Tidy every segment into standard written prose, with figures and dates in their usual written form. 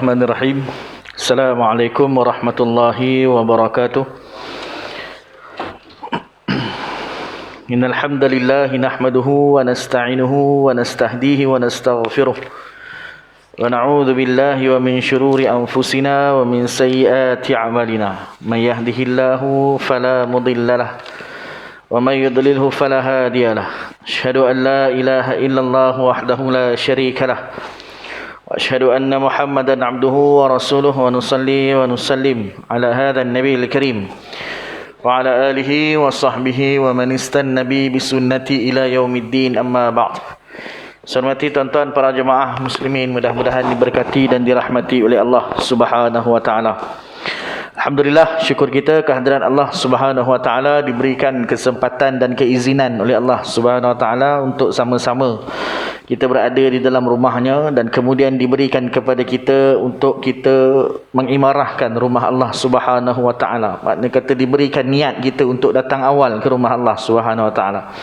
Bismillahirrahmanirrahim. Assalamualaikum warahmatullahi wabarakatuh. Innal hamdalillah nahmaduhu wa nasta'inuhu wa nastahdihi wa nastaghfiruh. Wa na'udzu billahi wa min shururi anfusina wa min sayyiati a'malina. May yahdihillahu fala mudhillalah wa may yudlilhu fala hadiyalah. Asyhadu an la ilaha illallah wahdahu la syarikalah. وأشهد أن محمدا عبده ورسوله ونصلي ونسلم على هذا النبي الكريم وعلى آله وصحبه ومن استنى بسنته إلى يوم الدين أما بعد. Hormati tuan-tuan para jemaah muslimin, mudah-mudahan diberkati dan dirahmati oleh Allah Subhanahu wa taala. Alhamdulillah, syukur kita kehadiran Allah Subhanahu wa taala, diberikan kesempatan dan keizinan oleh Allah Subhanahu wa taala untuk sama-sama kita berada di dalam rumahnya, dan kemudian diberikan kepada kita untuk kita mengimarahkan rumah Allah Subhanahu wa taala. Maknanya kata diberikan niat kita untuk datang awal ke rumah Allah Subhanahu wa taala.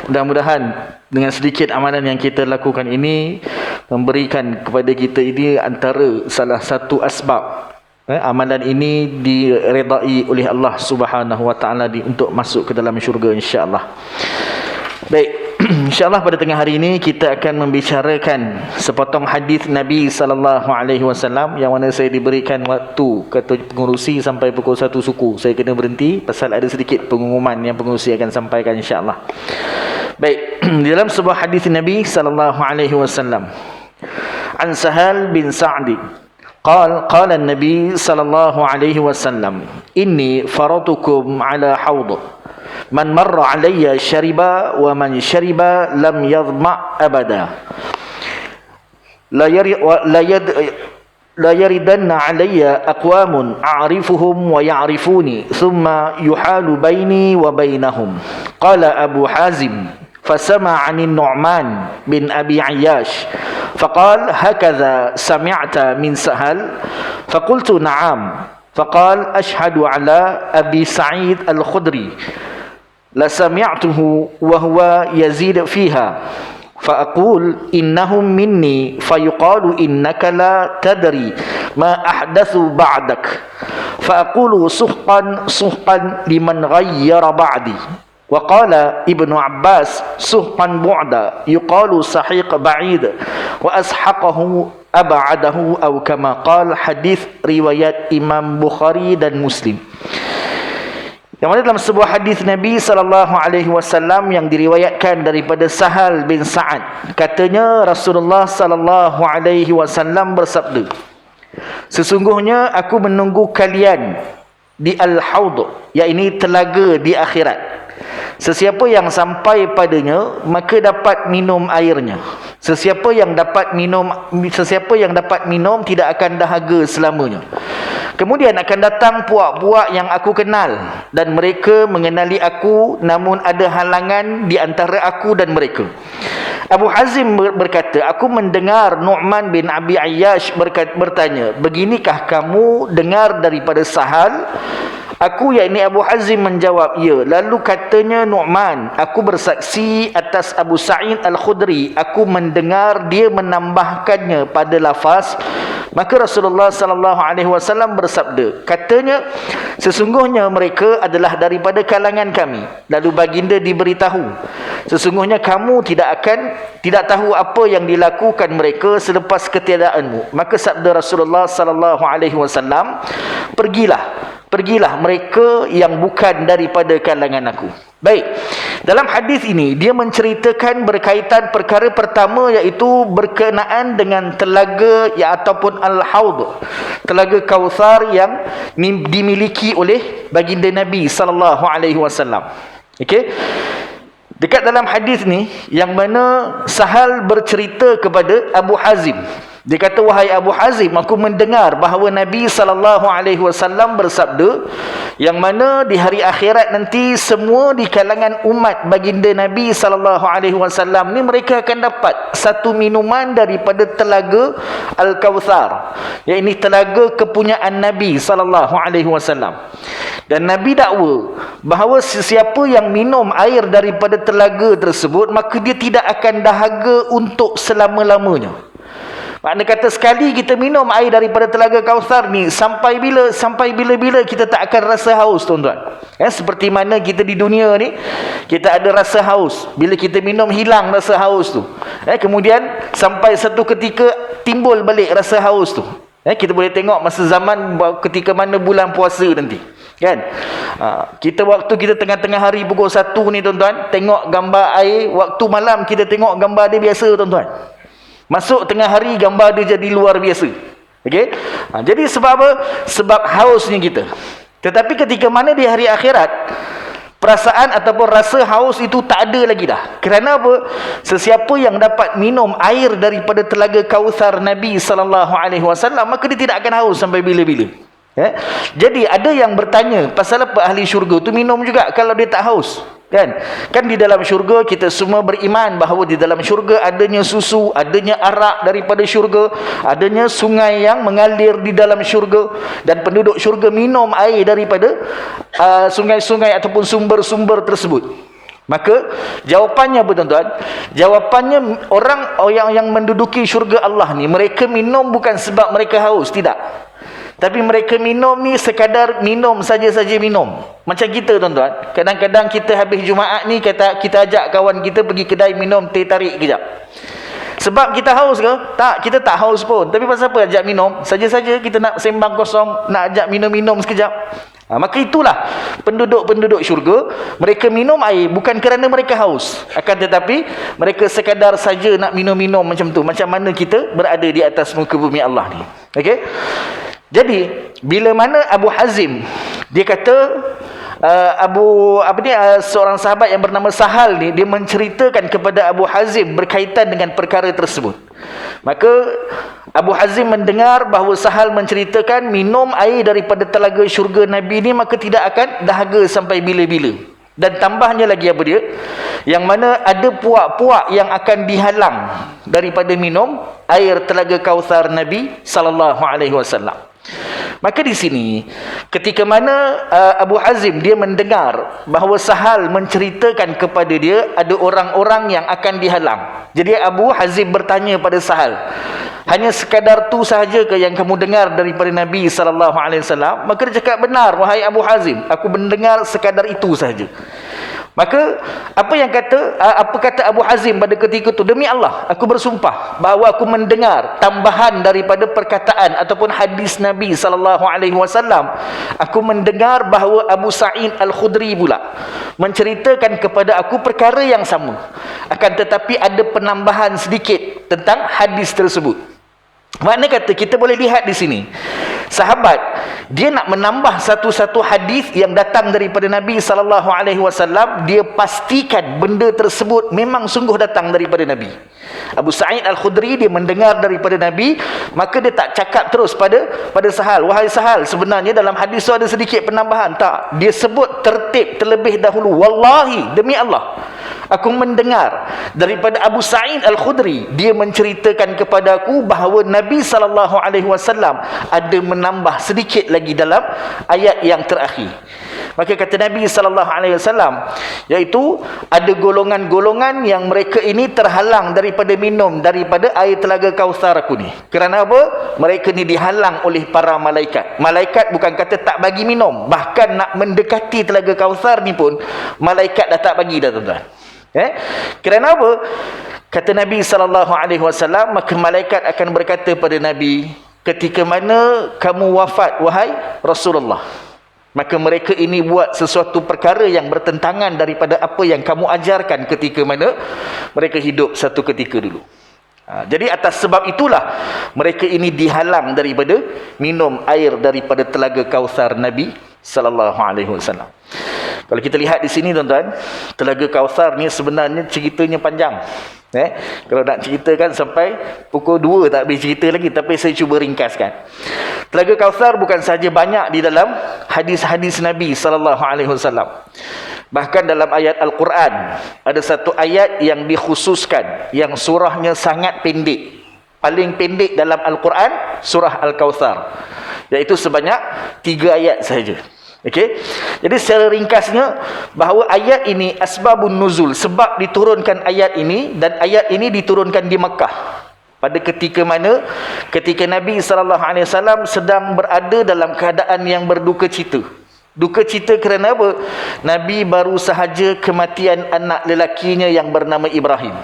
Mudah-mudahan dengan sedikit amalan yang kita lakukan ini memberikan kepada kita ini antara salah satu asbab amalan ini diredai oleh Allah Subhanahu wa taala untuk masuk ke dalam syurga, insya-Allah. Baik, insya-Allah pada tengah hari ini kita akan membicarakan sepotong hadis Nabi sallallahu alaihi wasallam yang mana saya diberikan waktu kata pengurusi sampai pukul 1 suku. Saya kena berhenti pasal ada sedikit pengumuman yang pengurusi akan sampaikan, insya-Allah. Baik, di dalam sebuah hadis Nabi sallallahu alaihi wasallam, an Sahal bin Sa'd قال النبي صلى الله عليه وسلم إني فرضتكم على حوض من مر علي شرب ومن شرب لم يظمأ أبدا لا يردن علي أقوام أعرفهم ويعرفوني ثم يحال بيني وبينهم. قال أبو حازم فسمع عن النعمان بن أبي عياش فقال هكذا سمعت من سهل؟ فقلت نعم. فقال أشهد على أبي سعيد الخدري لسمعته وهو يزيد فيها فأقول إنهم مني فيقال إنك لا تدري ما أحدثوا بعدك فأقول سحقا لمن غير بعدي. وقال ابن عباس سحقا بعدا يقال سحيق بعيد وأسحقه أبعده أو كما قال. Hadis riwayat Imam Bukhari dan Muslim, yang mana dalam sebuah hadis Nabi sallallahu alaihi wasallam yang diriwayatkan daripada Sahal bin Sa'ad, katanya Rasulullah sallallahu alaihi wasallam bersabda, sesungguhnya aku menunggu kalian di al-haud, iaitu telaga di akhirat. Sesiapa yang sampai padanya maka dapat minum airnya. Sesiapa yang dapat minum tidak akan dahaga selamanya. Kemudian akan datang puak-puak yang aku kenal, dan mereka mengenali aku, namun ada halangan di antara aku dan mereka. Abu Hazim berkata, aku mendengar Nu'man bin Abi Ayyash bertanya, beginikah kamu dengar daripada Sahal? Aku, yakni Abu Hazim, menjawab, ya. Lalu katanya Nu'man, aku bersaksi atas Abu Sa'id Al-Khudri, aku mendengar dia menambahkannya pada lafaz. Maka Rasulullah sallallahu alaihi wasallam bersabda, katanya, sesungguhnya mereka adalah daripada kalangan kami. Lalu baginda diberitahu, sesungguhnya kamu tidak tahu apa yang dilakukan mereka selepas ketiadaanmu. Maka sabda Rasulullah sallallahu alaihi wasallam, Pergilah mereka yang bukan daripada kalangan aku. Baik, dalam hadis ini dia menceritakan berkaitan perkara pertama, iaitu berkenaan dengan telaga ataupun al-haud, telaga Kautsar yang dimiliki oleh baginda Nabi sallallahu alaihi wasallam. Okey. Dekat dalam hadis ni yang mana Sahal bercerita kepada Abu Hazim. Dia kata, wahai Abu Hazim, aku mendengar bahawa Nabi SAW bersabda, yang mana di hari akhirat nanti semua di kalangan umat baginda Nabi SAW ni mereka akan dapat satu minuman daripada telaga Al-Kautsar, iaitu telaga kepunyaan Nabi SAW. Dan Nabi dakwa bahawa sesiapa yang minum air daripada telaga tersebut, maka dia tidak akan dahaga untuk selama-lamanya. Makna kata sekali kita minum air daripada telaga Kausar ni, sampai bila? Sampai bila-bila kita tak akan rasa haus, tuan-tuan. Seperti mana kita di dunia ni, kita ada rasa haus. Bila kita minum, hilang rasa haus tu. Kemudian sampai satu ketika timbul balik rasa haus tu. Kita boleh tengok masa zaman ketika mana bulan puasa nanti, kan? Kita waktu kita tengah-tengah hari pukul 1 ni, tuan-tuan, tengok gambar air. Waktu malam kita tengok gambar dia biasa, tuan-tuan. Masuk tengah hari, gambar dia jadi luar biasa. Okey? Jadi sebab apa? Sebab hausnya kita. Tetapi ketika mana di hari akhirat, perasaan ataupun rasa haus itu tak ada lagi dah. Kerana apa? Sesiapa yang dapat minum air daripada telaga Kautsar Nabi SAW, maka dia tidak akan haus sampai bila-bila. Jadi ada yang bertanya, pasal apa ahli syurga tu minum juga kalau dia tak haus? Kan di dalam syurga kita semua beriman bahawa di dalam syurga adanya susu, adanya arak daripada syurga, adanya sungai yang mengalir di dalam syurga, dan penduduk syurga minum air daripada sungai-sungai ataupun sumber-sumber tersebut. Maka jawapannya apa, tuan-tuan? Jawapannya, orang yang menduduki syurga Allah ni, mereka minum bukan sebab mereka haus, tidak. Tapi mereka minum ni sekadar minum saja-saja minum. Macam kita, tuan-tuan. Kadang-kadang kita habis Jumaat ni, kita ajak kawan kita pergi kedai minum teh tarik kejap. Sebab kita haus ke? Tak, kita tak haus pun. Tapi pasal apa ajak minum? Saja-saja kita nak sembang kosong, nak ajak minum-minum sekejap. Maka itulah penduduk-penduduk syurga, mereka minum air bukan kerana mereka haus, akan tetapi mereka sekadar saja nak minum-minum macam tu. Macam mana kita berada di atas muka bumi Allah ni. Okey? Jadi bila mana Abu Hazim, dia kata seorang sahabat yang bernama Sahal ni, dia menceritakan kepada Abu Hazim berkaitan dengan perkara tersebut. Maka Abu Hazim mendengar bahawa Sahal menceritakan minum air daripada telaga syurga Nabi ni, maka tidak akan dahaga sampai bila-bila. Dan tambahnya lagi apa dia? Yang mana ada puak-puak yang akan dihalang daripada minum air telaga Kautsar Nabi SAW. Maka di sini, ketika mana Abu Hazim dia mendengar bahawa Sahal menceritakan kepada dia ada orang-orang yang akan dihalang. Jadi Abu Hazim bertanya pada Sahal, hanya sekadar tu sahaja ke yang kamu dengar daripada Nabi SAW? Maka dia cakap, benar wahai Abu Hazim, aku mendengar sekadar itu sahaja. Maka apa kata Abu Hazim pada ketika itu? Demi Allah, aku bersumpah bahawa aku mendengar tambahan daripada perkataan ataupun hadis Nabi SAW. Aku mendengar bahawa Abu Sa'id Al-Khudri pula menceritakan kepada aku perkara yang sama. Akan tetapi ada penambahan sedikit tentang hadis tersebut. Makna kata kita boleh lihat di sini, sahabat dia nak menambah satu-satu hadis yang datang daripada Nabi SAW, dia pastikan benda tersebut memang sungguh datang daripada Nabi. Abu Sa'id Al-Khudri dia mendengar daripada Nabi, maka dia tak cakap terus pada Sahal, wahai Sahal, sebenarnya dalam hadis itu ada sedikit penambahan. Tak, dia sebut tertib terlebih dahulu. Wallahi, demi Allah, aku mendengar daripada Abu Sa'id Al-Khudri, dia menceritakan kepada aku bahawa Nabi SAW ada menambah sedikit lagi dalam ayat yang terakhir. Maka kata Nabi SAW, iaitu ada golongan-golongan yang mereka ini terhalang daripada minum daripada air telaga Kautsar aku ni. Kerana apa? Mereka ni dihalang oleh para malaikat. Malaikat bukan kata tak bagi minum, bahkan nak mendekati telaga Kautsar ni pun malaikat dah tak bagi dah, tuan-tuan. Kerana apa? Kata Nabi SAW, maka malaikat akan berkata pada Nabi, ketika mana kamu wafat wahai Rasulullah, maka mereka ini buat sesuatu perkara yang bertentangan daripada apa yang kamu ajarkan ketika mana mereka hidup satu ketika dulu. Jadi atas sebab itulah mereka ini dihalang daripada minum air daripada telaga Kautsar Nabi SAW. Kalau kita lihat di sini, tuan-tuan, telaga Kautsar ni sebenarnya ceritanya panjang. Kalau nak ceritakan sampai pukul 2 tak habis cerita lagi, tapi saya cuba ringkaskan. Telaga Kautsar bukan sahaja banyak di dalam hadis-hadis Nabi SAW. Bahkan dalam ayat Al-Quran ada satu ayat yang dikhususkan, yang surahnya sangat pendek. Paling pendek dalam Al-Quran surah Al-Kautsar, iaitu sebanyak 3 ayat sahaja. Okey. Jadi secara ringkasnya, bahawa ayat ini asbabun nuzul, sebab diturunkan ayat ini, dan ayat ini diturunkan di Mekah. Pada ketika mana? Ketika Nabi SAW sedang berada dalam keadaan yang berduka cita. Duka cita kerana apa? Nabi baru sahaja kematian anak lelakinya yang bernama Ibrahim.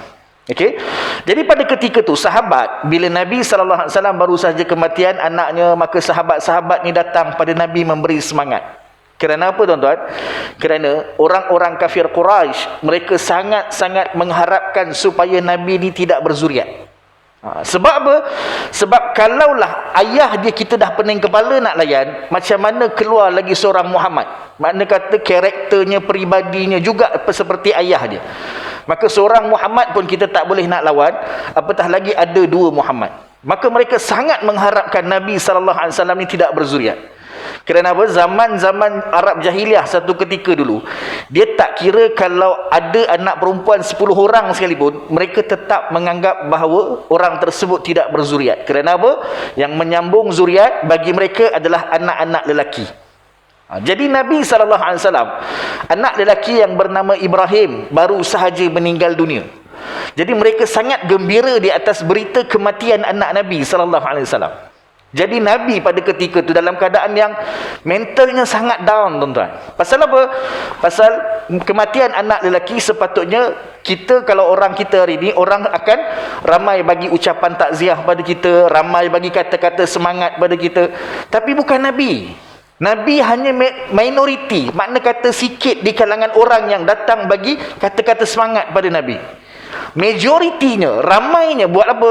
Okey. Jadi pada ketika tu sahabat, bila Nabi SAW baru sahaja kematian anaknya, maka sahabat-sahabat ni datang pada Nabi memberi semangat. Kerana apa tuan-tuan? Kerana orang-orang kafir Quraisy, mereka sangat-sangat mengharapkan supaya Nabi ni tidak berzuriat. Sebab apa? Sebab kalaulah ayah dia kita dah pening kepala nak layan, macam mana keluar lagi seorang Muhammad? Makna kata karakternya, peribadinya juga seperti ayah dia. Maka seorang Muhammad pun kita tak boleh nak lawan, apatah lagi ada dua Muhammad. Maka mereka sangat mengharapkan Nabi SAW ni tidak berzuriat. Kerana apa? Zaman-zaman Arab Jahiliah satu ketika dulu, dia tak kira kalau ada anak perempuan 10 orang sekalipun, mereka tetap menganggap bahawa orang tersebut tidak berzuriat. Kerana apa? Yang menyambung zuriat bagi mereka adalah anak-anak lelaki. Jadi Nabi SAW, anak lelaki yang bernama Ibrahim baru sahaja meninggal dunia. Jadi mereka sangat gembira di atas berita kematian anak Nabi SAW. Jadi Nabi pada ketika itu dalam keadaan yang mentalnya sangat down, tuan-tuan. Pasal apa? Pasal kematian anak lelaki, sepatutnya kita, kalau orang kita hari ini, orang akan ramai bagi ucapan takziah pada kita, ramai bagi kata-kata semangat pada kita. Tapi bukan Nabi. Nabi hanya minoriti, makna kata sikit di kalangan orang yang datang bagi kata-kata semangat pada Nabi. Majoritinya, ramainya buat apa?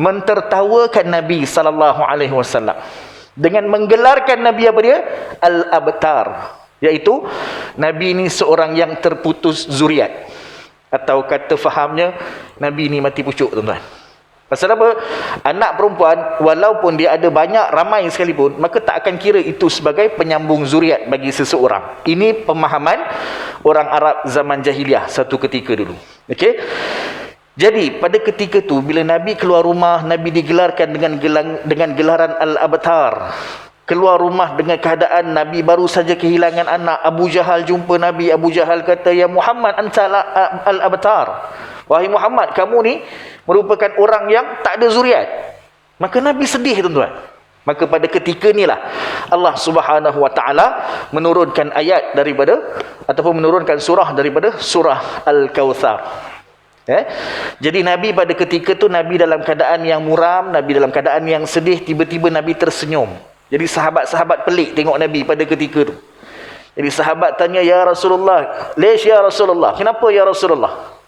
Mentertawakan Nabi SAW dengan menggelarkan Nabi apa dia? Al-Abtar, iaitu Nabi ni seorang yang terputus zuriat, atau kata fahamnya, Nabi ni mati pucuk, tuan-tuan. Pasal apa? Anak perempuan walaupun dia ada banyak, ramai sekalipun, maka tak akan kira itu sebagai penyambung zuriat bagi seseorang. Ini pemahaman orang Arab zaman jahiliah satu ketika dulu. Okey. Jadi pada ketika tu bila Nabi keluar rumah, Nabi digelarkan dengan gelaran Al-Abtar. Keluar rumah dengan keadaan Nabi baru saja kehilangan anak. Abu Jahal jumpa Nabi. Abu Jahal kata, "Ya Muhammad, anta Al-Abtar." Wahai Muhammad, kamu ni merupakan orang yang tak ada zuriat. Maka Nabi sedih, tuan-tuan. Maka pada ketika inilah Allah Subhanahu Wa Taala menurunkan ayat daripada, ataupun menurunkan surah daripada surah Al-Kautsar. Jadi Nabi pada ketika tu, Nabi dalam keadaan yang muram, Nabi dalam keadaan yang sedih, tiba-tiba Nabi tersenyum. Jadi sahabat-sahabat pelik tengok Nabi pada ketika tu. Jadi sahabat tanya, "Ya Rasulullah, lish ya Rasulullah? Kenapa ya Rasulullah?"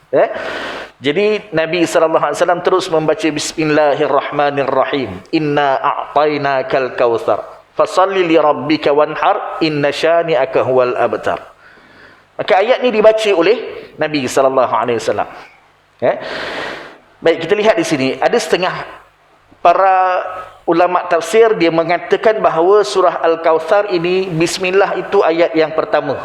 Jadi Nabi SAW terus membaca Bismillahirrahmanirrahim. Inna a'tainakal kautsar fasalli li rabbika wanhar inna syani'aka huwal abtar. Maka ayat ni dibaca oleh Nabi SAW. Baik, kita lihat di sini ada setengah para ulama tafsir dia mengatakan bahawa surah Al-Kautsar ini, Bismillah itu ayat yang pertama.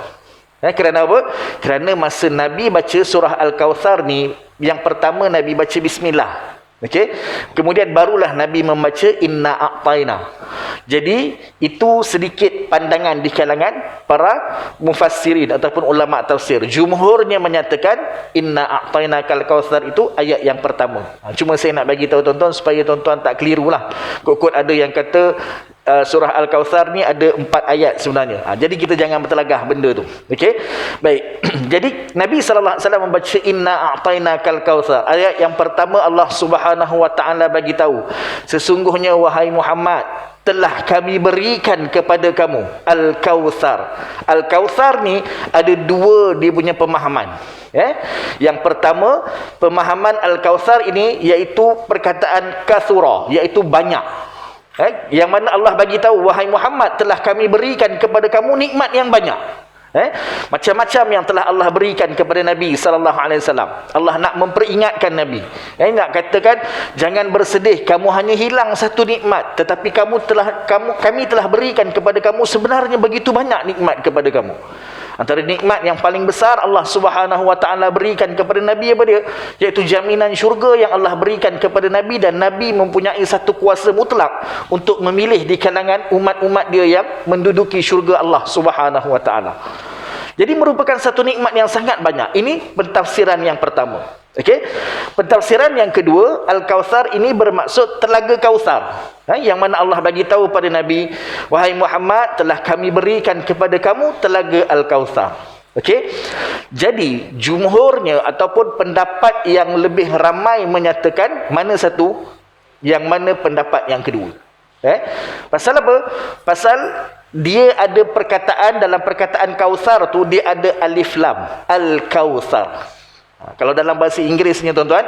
Kerana apa? Kerana masa Nabi baca surah Al-Kautsar ni, yang pertama Nabi baca Bismillah. Okey. Kemudian barulah Nabi membaca Inna A'taina. Jadi itu sedikit pandangan di kalangan para mufassirin ataupun ulama tafsir. Jumhurnya menyatakan Inna A'taina kal Kautsar itu ayat yang pertama. Cuma saya nak bagi tahu tuan-tuan supaya tuan-tuan tak kelirulah. Kok-kok ada yang kata surah Al-Kautsar ni ada 4 ayat sebenarnya. Jadi kita jangan bertelagah benda tu. Okey. Baik. Jadi Nabi SAW membaca Inna A'tainakal Kautsar. Ayat yang pertama Allah Subhanahu Wa Taala bagi tahu, sesungguhnya wahai Muhammad, telah kami berikan kepada kamu Al-Kautsar. Al-Kautsar ni ada dua dia punya pemahaman. Yang pertama, pemahaman Al-Kautsar ini iaitu perkataan kathura, iaitu banyak. Yang mana Allah bagi tahu, wahai Muhammad, telah kami berikan kepada kamu nikmat yang banyak. Macam-macam yang telah Allah berikan kepada Nabi SAW. Allah nak memperingatkan Nabi. Nak katakan, jangan bersedih, kamu hanya hilang satu nikmat, tetapi kami telah berikan kepada kamu sebenarnya begitu banyak nikmat kepada kamu. Antara nikmat yang paling besar Allah Subhanahu Wa Taala berikan kepada Nabi apa dia? Iaitu jaminan syurga yang Allah berikan kepada Nabi, dan Nabi mempunyai satu kuasa mutlak untuk memilih di kalangan umat-umat dia yang menduduki syurga Allah Subhanahu Wa Taala. Jadi merupakan satu nikmat yang sangat banyak. Ini pentafsiran yang pertama. Okey. Pentafsiran yang kedua, Al-Kautsar ini bermaksud telaga Kautsar. Yang mana Allah bagi tahu pada Nabi, wahai Muhammad, telah kami berikan kepada kamu telaga Al-Kautsar. Okey. Jadi jumhurnya ataupun pendapat yang lebih ramai menyatakan mana satu, yang mana pendapat yang kedua. Pasal apa? Pasal dia ada perkataan, dalam perkataan Kautsar tu dia ada alif lam, Al-Kautsar. Kalau dalam bahasa Inggerisnya tuan-tuan,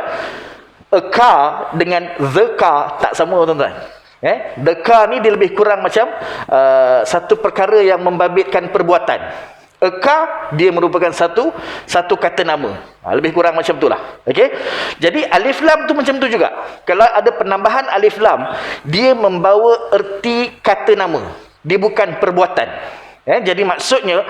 a car dengan the car tak sama tuan-tuan. The car ni dia lebih kurang macam satu perkara yang membabitkan perbuatan. A car dia merupakan satu kata nama. Lebih kurang macam itulah. Okey. Jadi alif lam tu macam tu juga. Kalau ada penambahan alif lam, dia membawa erti kata nama. Dia bukan perbuatan. Jadi maksudnya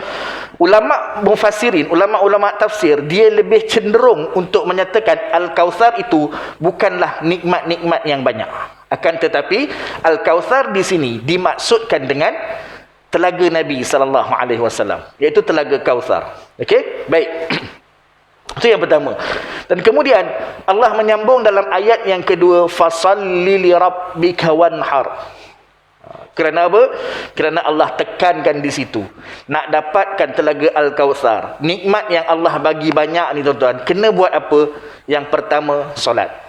ulama mufassirin, ulama-ulama tafsir, dia lebih cenderung untuk menyatakan Al-Kautsar itu bukanlah nikmat-nikmat yang banyak. Akan tetapi Al-Kautsar di sini dimaksudkan dengan telaga Nabi sallallahu alaihi wasallam, iaitu telaga Kautsar. Okey? Baik. Itu yang pertama. Dan kemudian Allah menyambung dalam ayat yang kedua, fasalli li rabbika wanhar. Kerana apa? Kerana Allah tekankan di situ, nak dapatkan telaga Al-Kautsar, nikmat yang Allah bagi banyak ni tuan-tuan, kena buat apa? Yang pertama, solat.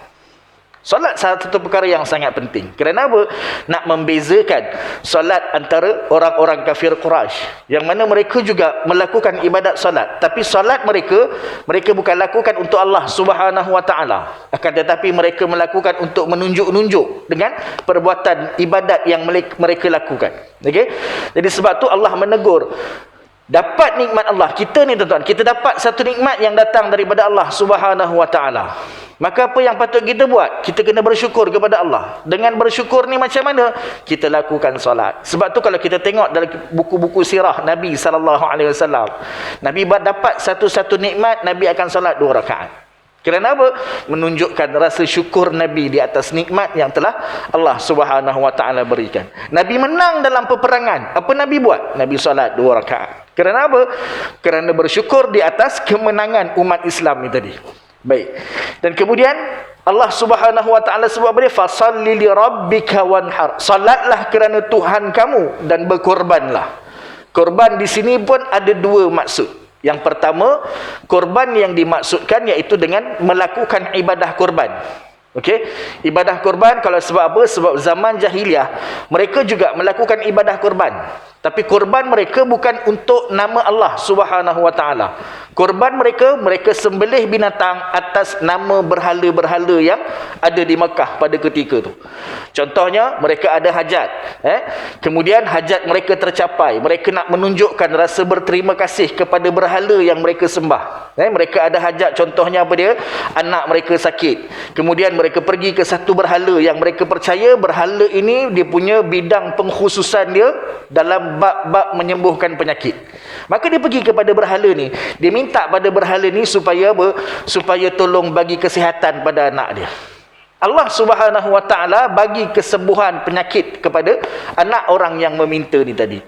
Solat satu perkara yang sangat penting. Kerana apa? Nak membezakan solat antara orang-orang kafir Quraisy, yang mana mereka juga melakukan ibadat solat, tapi solat mereka bukan lakukan untuk Allah Subhanahu wa taala, akan tetapi mereka melakukan untuk menunjuk-nunjuk dengan perbuatan ibadat yang mereka lakukan. Okey? Jadi sebab tu Allah menegur, dapat nikmat Allah. Kita ni tuan-tuan, kita dapat satu nikmat yang datang daripada Allah Subhanahu wa taala. Maka apa yang patut kita buat? Kita kena bersyukur kepada Allah. Dengan bersyukur ni macam mana? Kita lakukan solat. Sebab tu kalau kita tengok dalam buku-buku sirah Nabi SAW, Nabi dapat satu-satu nikmat, Nabi akan solat 2 rakaat. Kerana apa? Menunjukkan rasa syukur Nabi di atas nikmat yang telah Allah Subhanahu wa taala berikan. Nabi menang dalam peperangan. Apa Nabi buat? Nabi solat 2 rakaat. Kerana apa? Kerana bersyukur di atas kemenangan umat Islam ni tadi. Baik. Dan kemudian Allah Subhanahu wa taala sebut apa dia? Fasalli li rabbika wanhar. Salatlah kerana Tuhan kamu dan berkorbanlah. Korban di sini pun ada 2 maksud. Yang pertama, korban yang dimaksudkan iaitu dengan melakukan ibadah korban. Okey, ibadah korban kalau sebab apa? Sebab zaman jahiliah mereka juga melakukan ibadah korban. Tapi korban mereka bukan untuk nama Allah Subhanahu wa taala. Korban mereka sembelih binatang atas nama berhala-berhala yang ada di Mekah pada ketika itu. Contohnya, mereka ada hajat. Kemudian hajat mereka tercapai. Mereka nak menunjukkan rasa berterima kasih kepada berhala yang mereka sembah. Mereka ada hajat, contohnya apa dia? Anak mereka sakit. Kemudian mereka pergi ke satu berhala yang mereka percaya berhala ini dia punya bidang pengkhususan dia dalam bab-bab menyembuhkan penyakit. Maka dia pergi kepada berhala ni. Dia minta pada berhala ni supaya apa? Supaya tolong bagi kesihatan pada anak dia. Allah Subhanahu wa taala bagi kesembuhan penyakit kepada anak orang yang meminta ni tadi.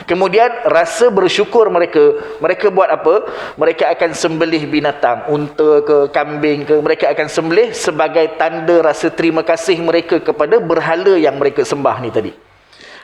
Kemudian rasa bersyukur mereka buat apa? Mereka akan sembelih binatang, unta ke, kambing ke, mereka akan sembelih sebagai tanda rasa terima kasih mereka kepada berhala yang mereka sembah ni tadi.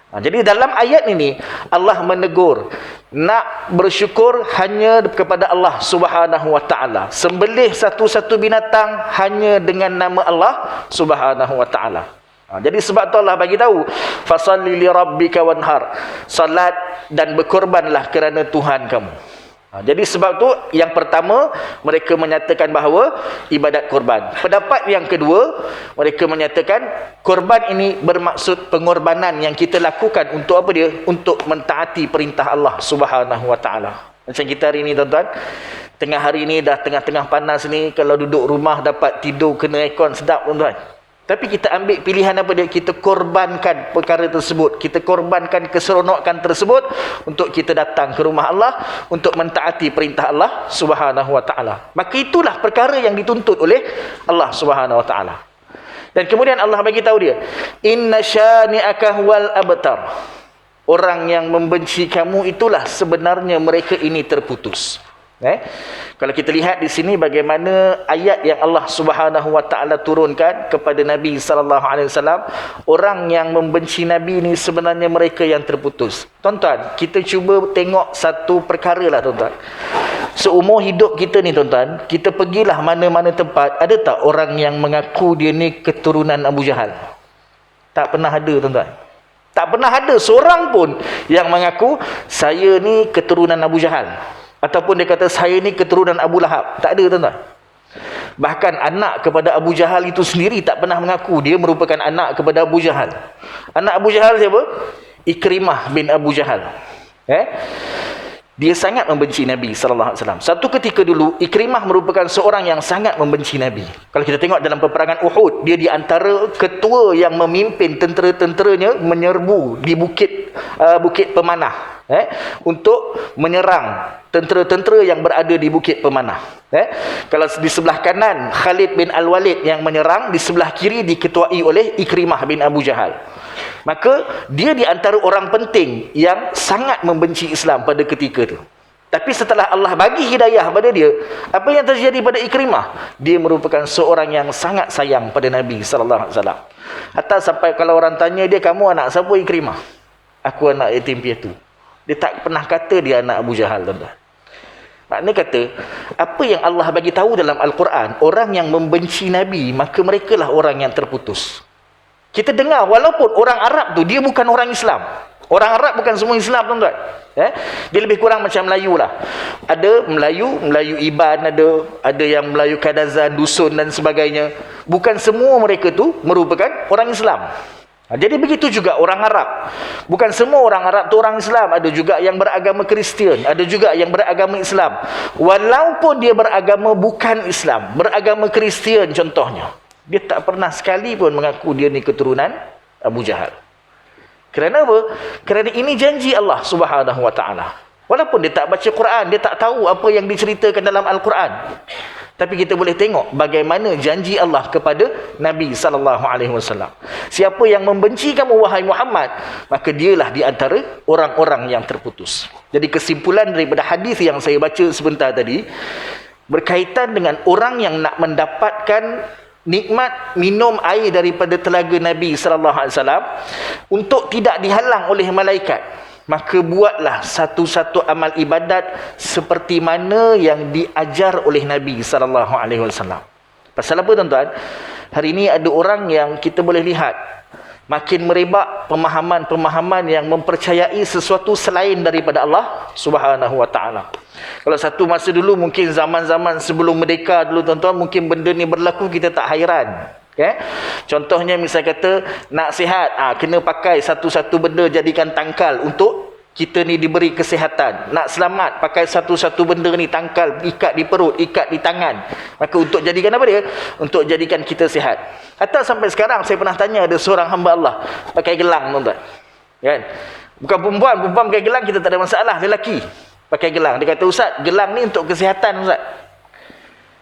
Jadi dalam ayat ini Allah menegur nak bersyukur hanya kepada Allah Subhanahu wa taala. Sembelih satu-satu binatang hanya dengan nama Allah Subhanahu wa taala. Jadi sebab tu Allah bagi tahu, fasalli li rabbika wanhar. Salat dan berkorbanlah kerana Tuhan kamu. Jadi sebab tu yang pertama mereka menyatakan bahawa ibadat korban. Pendapat yang kedua, mereka menyatakan korban ini bermaksud pengorbanan yang kita lakukan untuk apa dia? Untuk mentaati perintah Allah Subhanahu wa taala. Macam kita hari ni tuan-tuan, tengah hari ni dah tengah-tengah panas ni, kalau duduk rumah dapat tidur kena aircon sedap tuan-tuan. Tapi kita ambil pilihan apa dia? Kita korbankan perkara tersebut. Kita korbankan keseronokan tersebut untuk kita datang ke rumah Allah untuk mentaati perintah Allah Subhanahu wa taala. Maka itulah perkara yang dituntut oleh Allah Subhanahu wa taala. Dan kemudian Allah bagi tahu dia, inna syani'aka huwal abtar. orang yang membenci kamu itulah sebenarnya mereka ini terputus. Kalau kita lihat di sini bagaimana ayat yang Allah Subhanahu wa taala turunkan kepada Nabi sallallahu alaihi wasallam, orang yang membenci Nabi ini sebenarnya mereka yang terputus. Tuan-tuan, kita cuba tengok satu perkara lah tuan-tuan. Seumur hidup kita ni tuan-tuan, kita pergilah mana-mana tempat, ada tak orang yang mengaku dia ni keturunan Abu Jahal? Tak pernah ada tuan-tuan. Tak pernah ada seorang pun yang mengaku saya ni keturunan Abu Jahal. Ataupun dia kata saya ni keturunan Abu Lahab. Tak ada tuan-tuan. Bahkan anak kepada Abu Jahal itu sendiri tak pernah mengaku dia merupakan anak kepada Abu Jahal. Anak Abu Jahal siapa? Ikrimah bin Abu Jahal. Dia sangat membenci Nabi SAW. Satu ketika dulu, Ikrimah merupakan seorang yang sangat membenci Nabi. Kalau kita tengok dalam peperangan Uhud, dia di antara ketua yang memimpin tentera-tenteranya menyerbu di Bukit Pemanah. Untuk menyerang tentera-tentera yang berada di Bukit Pemanah. Kalau di sebelah kanan Khalid bin Al-Walid yang menyerang, di sebelah kiri diketuai oleh Ikrimah bin Abu Jahal. Maka dia di antara orang penting yang sangat membenci Islam pada ketika itu. Tapi setelah Allah bagi hidayah pada dia, apa yang terjadi pada Ikrimah? Dia merupakan seorang yang sangat sayang pada Nabi sallallahu alaihi wasallam. Hatta sampai kalau orang tanya dia, kamu anak siapa? Ikrimah. Aku anak yatim piatu. Dia tak pernah kata dia anak Abu Jahal, tuan-tuan. Maknanya kata, apa yang Allah bagi tahu dalam Al-Quran, orang yang membenci Nabi, maka merekalah orang yang terputus. Kita dengar, walaupun orang Arab tu, dia bukan orang Islam. Orang Arab bukan semua Islam, tuan-tuan. Dia lebih kurang macam Melayu lah. Ada Melayu Iban, ada yang Melayu Kadazan, Dusun dan sebagainya. Bukan semua mereka tu merupakan orang Islam. Jadi begitu juga orang Arab. Bukan semua orang Arab tu orang Islam. Ada juga yang beragama Kristian, ada juga yang beragama Islam. Walaupun dia beragama bukan Islam, beragama Kristian contohnya, dia tak pernah sekali pun mengaku dia ni keturunan Abu Jahal. Kerana apa? Kerana ini janji Allah Subhanahu wa taala. Walaupun dia tak baca Quran, dia tak tahu apa yang diceritakan dalam Al-Quran. Tapi kita boleh tengok bagaimana janji Allah kepada Nabi SAW. Siapa yang membenci kamu, wahai Muhammad, maka dialah di antara orang-orang yang terputus. Jadi kesimpulan daripada hadis yang saya baca sebentar tadi, berkaitan dengan orang yang nak mendapatkan nikmat minum air daripada telaga Nabi SAW untuk tidak dihalang oleh malaikat, maka buatlah satu-satu amal ibadat seperti mana yang diajar oleh Nabi SAW. Pasal apa tuan-tuan? Hari ini ada orang yang kita boleh lihat makin merebak pemahaman-pemahaman yang mempercayai sesuatu selain daripada Allah Subhanahu wa taala. Kalau satu masa dulu, mungkin zaman-zaman sebelum merdeka dulu tuan-tuan, mungkin benda ni berlaku kita tak hairan. Contohnya misal kata nak sihat, kena pakai satu-satu benda jadikan tangkal untuk kita ni diberi kesihatan. Nak selamat, pakai satu-satu benda ni tangkal, ikat di perut, ikat di tangan. Maka untuk jadikan apa dia? Untuk jadikan kita sihat. Hatta sampai sekarang saya pernah tanya ada seorang hamba Allah pakai gelang, tuan-tuan. Kan? Bukan perempuan pakai gelang kita tak ada masalah, lelaki pakai gelang. Dia kata, "Ustaz, gelang ni untuk kesihatan, Ustaz."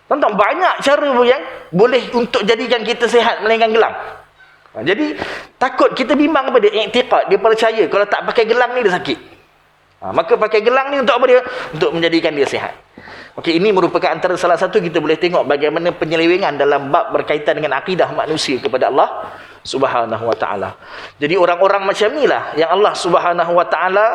Tuan-tuan, banyak cara yang boleh untuk jadikan kita sihat melainkan gelang. Jadi takut kita bimbang kepada i'tiqad, dia percaya kalau tak pakai gelang ni dia sakit. Maka pakai gelang ni untuk apa dia? Untuk menjadikan dia sihat. Okey, ini merupakan antara salah satu kita boleh tengok bagaimana penyelewengan dalam bab berkaitan dengan akidah manusia kepada Allah Subhanahu wa taala. Jadi orang-orang macam inilah yang Allah Subhanahu wa taala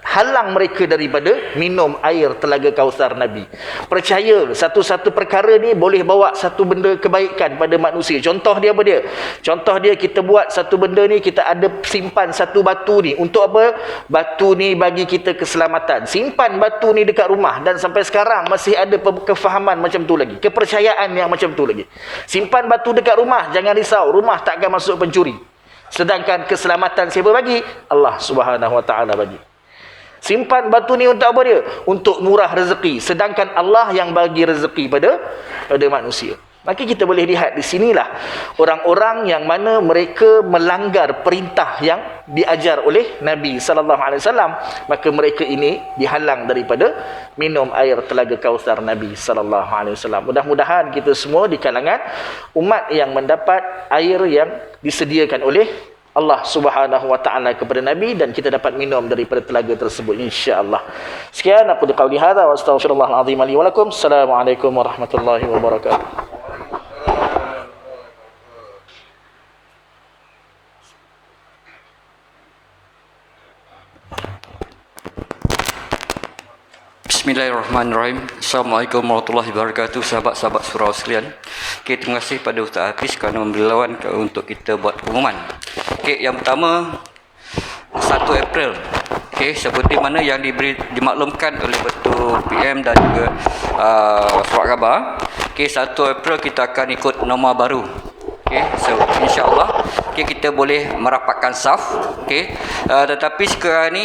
halang mereka daripada minum air telaga Kausar Nabi. Percaya satu-satu perkara ni boleh bawa satu benda kebaikan pada manusia. Contoh dia apa dia? Contoh dia, kita buat satu benda ni, kita ada simpan satu batu ni. Untuk apa? Batu ni bagi kita keselamatan. Simpan batu ni dekat rumah, dan sampai sekarang masih ada kefahaman macam tu lagi. Kepercayaan yang macam tu lagi. Simpan batu dekat rumah, jangan risau, rumah tak akan masuk pencuri. Sedangkan keselamatan siapa bagi? Allah Subhanahu wa taala bagi. Simpan batu ni untuk apa dia? Untuk murah rezeki. Sedangkan Allah yang bagi rezeki pada manusia. Maka kita boleh lihat di sinilah orang-orang yang mana mereka melanggar perintah yang diajar oleh Nabi sallallahu alaihi wasallam, maka mereka ini dihalang daripada minum air telaga Kausar Nabi sallallahu alaihi wasallam. Mudah-mudahan kita semua di kalangan umat yang mendapat air yang disediakan oleh Allah Subhanahu wa taala kepada Nabi, dan kita dapat minum daripada telaga tersebut insya-Allah. Sekian aku qauli hadza wa astaghfirullahal azim li wa lakum. Assalamualaikum warahmatullahi wabarakatuh. Bismillahirrahmanirrahim. Assalamualaikum warahmatullahi wabarakatuh. Sahabat-sahabat surau sekalian. Okay, terima kasih pada Ustaz Hafiz kerana memberi lawan untuk kita buat pengumuman. Okay, yang pertama 1 April. Okay, seperti mana yang dimaklumkan oleh Ketua PM dan juga surat khabar. Okay, 1 April kita akan ikut norma baru. Okay, so insya-Allah kita boleh merapatkan saf. Okay, tetapi sekarang ni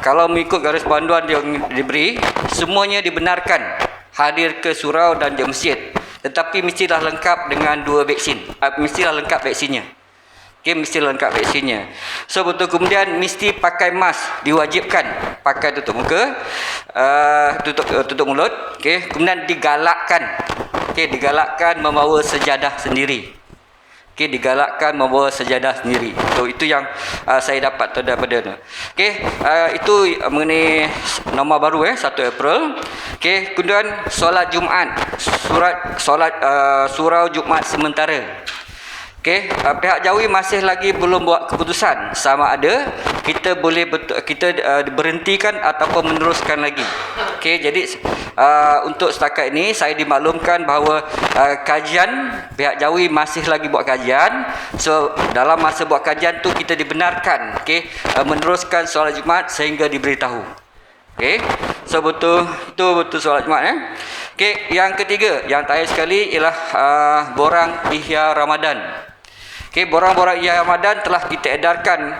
kalau mengikut garis panduan yang diberi, semuanya dibenarkan hadir ke surau dan ke masjid, tetapi mestilah lengkap dengan 2 vaksin. Mestilah lengkap vaksinnya. Okay, mesti lengkap vaksinnya. So betul, kemudian mesti pakai mask, diwajibkan pakai tutup muka, tutup mulut. Okay, kemudian digalakkan. Okay, digalakkan membawa sejadah sendiri. Okay, digalakkan membawa sejadah sendiri. So itu yang saya dapat daripada tu. Okay, itu mengenai norma baru 1 April. Okay, kemudian solat Jumaat, surau Jumaat sementara. Okay, pihak Jawi masih lagi belum buat keputusan sama ada kita boleh berhentikan ataupun meneruskan lagi. Okay, jadi untuk setakat ini saya dimaklumkan bahawa kajian pihak Jawi masih lagi buat kajian. So dalam masa buat kajian tu kita dibenarkan meneruskan solat Jumaat sehingga diberitahu. Okay, so itu betul solat Jumaat. Okay, yang ketiga yang terakhir sekali ialah borang Ihya Ramadan. Okay, borang-borang Ihya Ramadan telah kita edarkan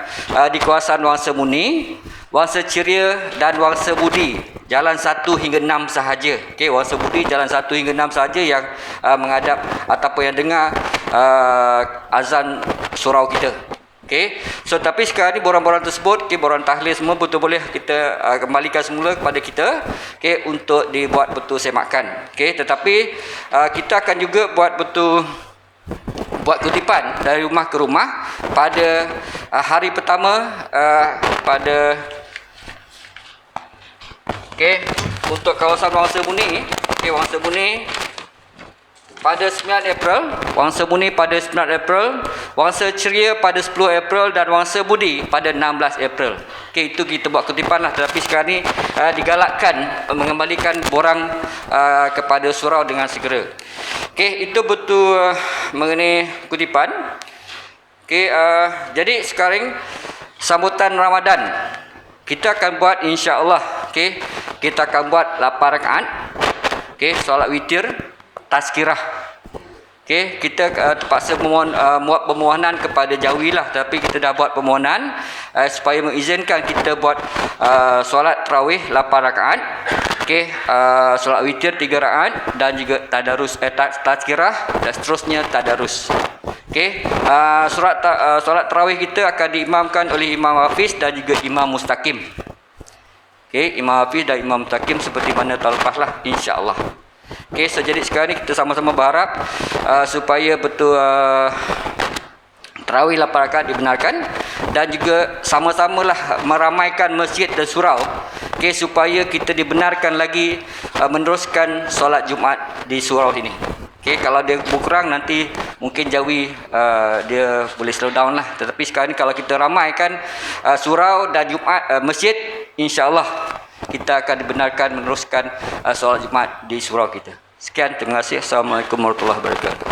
di kawasan Wangsa Muni, Wangsa Ceria dan Wangsa Budi. Jalan 1 hingga 6 sahaja. Okay, Wangsa Budi jalan 1 hingga 6 sahaja yang menghadap ataupun yang dengar azan surau kita. Okay, so tapi sekarang ni borang-borang tersebut, borang tahlil semua betul boleh kita kembalikan semula kepada kita, untuk dibuat betul semakan. Okay, tetapi kita akan juga buat kutipan dari rumah ke rumah pada hari pertama pada untuk kawasan Wangsa Muni. Wangsa Muni pada 9 April, Wangsa Muni pada 9 April, Wangsa Ceria pada 10 April dan Wangsa Budi pada 16 April. Itu kita buat kutipan lah, tetapi sekarang ni digalakkan mengembalikan borang kepada surau dengan segera. Itu betul mengenai kutipan. Jadi sekarang sambutan Ramadan kita akan buat insya-Allah. Kita akan buat 8 rakaat. Solat witir, tazkirah. Kita terpaksa buat permohonan kepada Jawi lah, tapi kita dah buat permohonan supaya mengizinkan kita buat solat tarawih 8 rakaat. Solat witir 3 rakaat dan juga tadarus tazkirah dan seterusnya tadarus. Solat tarawih kita akan diimamkan oleh Imam Hafiz dan juga Imam Mustaqim. Imam Hafiz dan Imam Mustaqim seperti mana tahun lepas lah, insya-Allah. So jadi sekarang ni kita sama-sama berharap supaya betul tarawih 8 rakaat dibenarkan, dan juga sama-samalah meramaikan masjid dan surau, supaya kita dibenarkan lagi meneruskan solat Jumaat di surau ini. Kalau dia berkurang nanti mungkin Jawi dia boleh slow down lah, tetapi sekarang ni kalau kita ramaikan surau dan Jumaat masjid, insya-Allah kita akan dibenarkan meneruskan solat Jumaat di surau kita. Sekian, terima kasih. Assalamualaikum warahmatullahi wabarakatuh.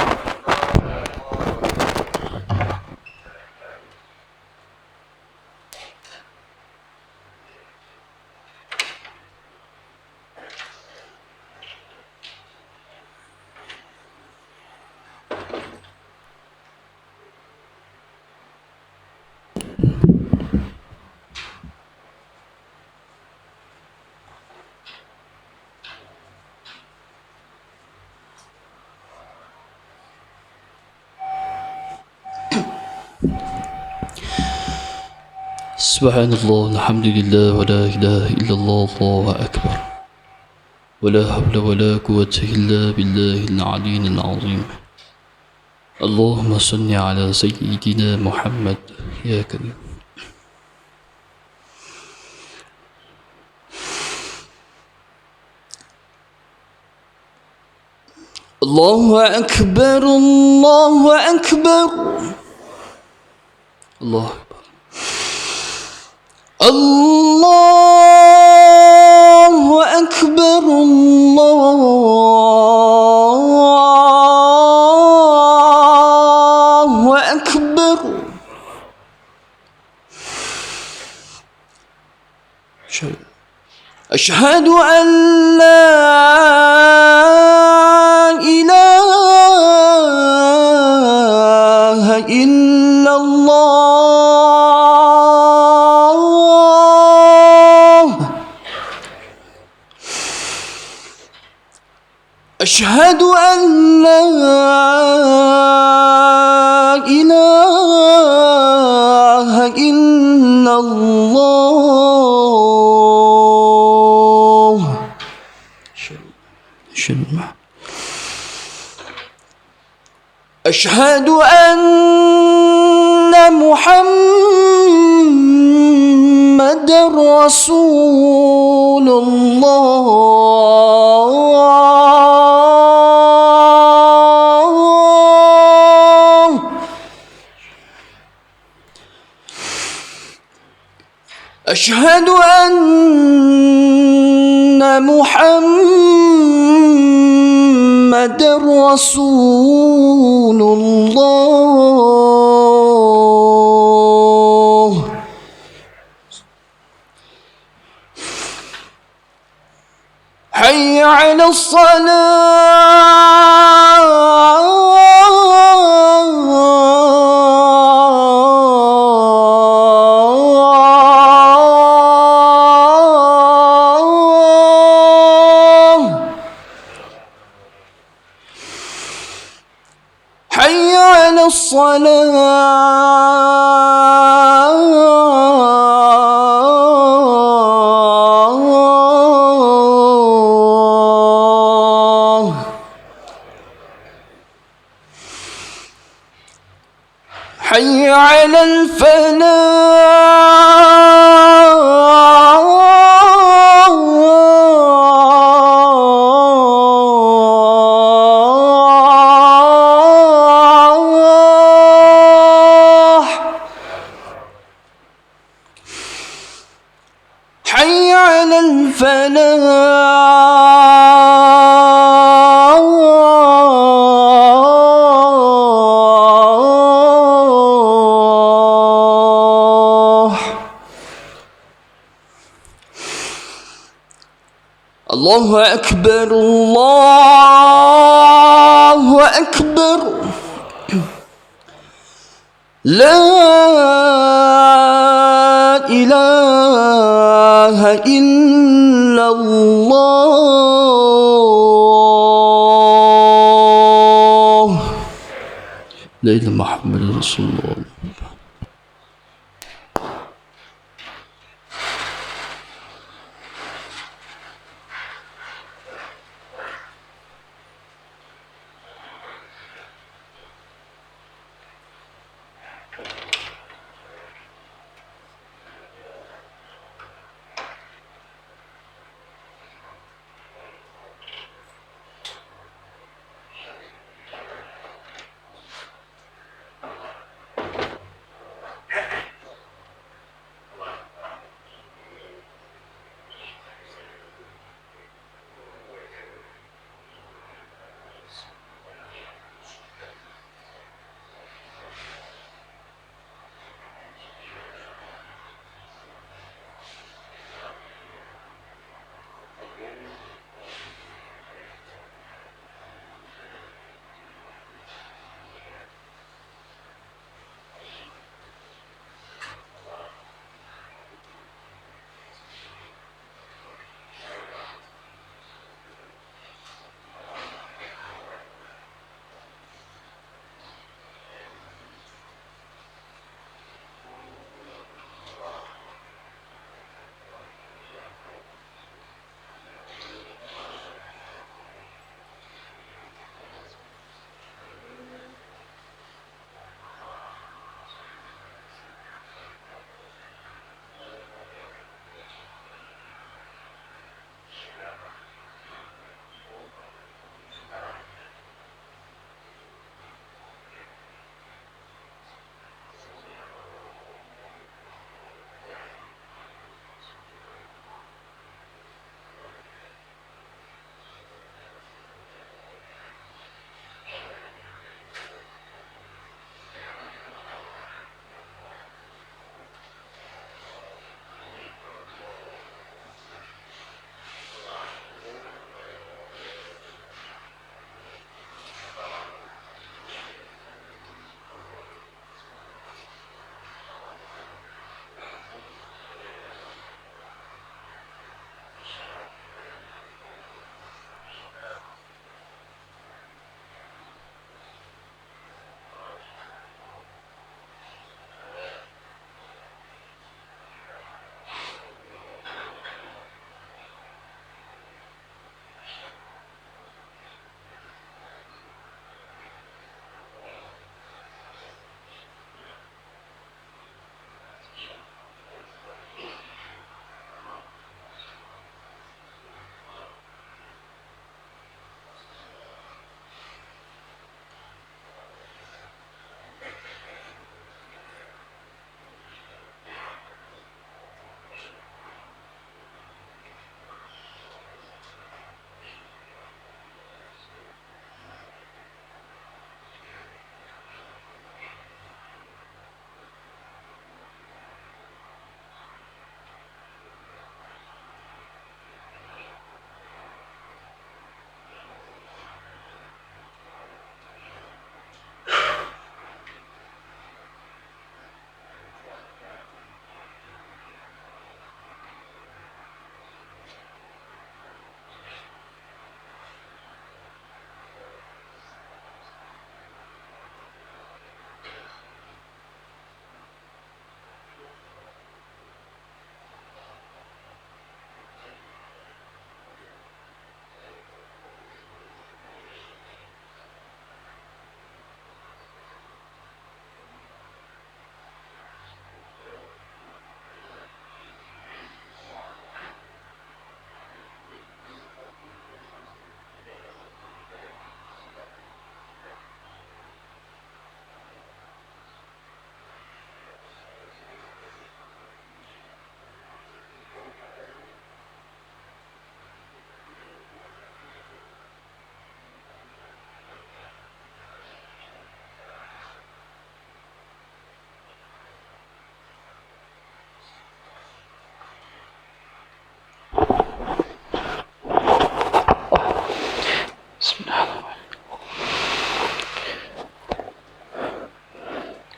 Subhanallah, alhamdulillah, wa la ilaha illallah, Allahu akbar. Wa la hawla wa la quwwata illa billahil aliyyil azim. اللهم صل على سيدنا محمد يا كريم. الله أكبر الله أكبر الله أكبر الله أكبر الله أكبر. أشهد أن لا إله إلا الله. أشهد أن لا إله إلا الله. أشهد أن محمد رسول الله. أشهد أن محمد رسول الله. حي على الصلاة. حي على الصلاة. حي على الفلاح. حي على الفلاح. الله أكبر الله أكبر. لا إله إلا الله. لا إله محمد رسول الله.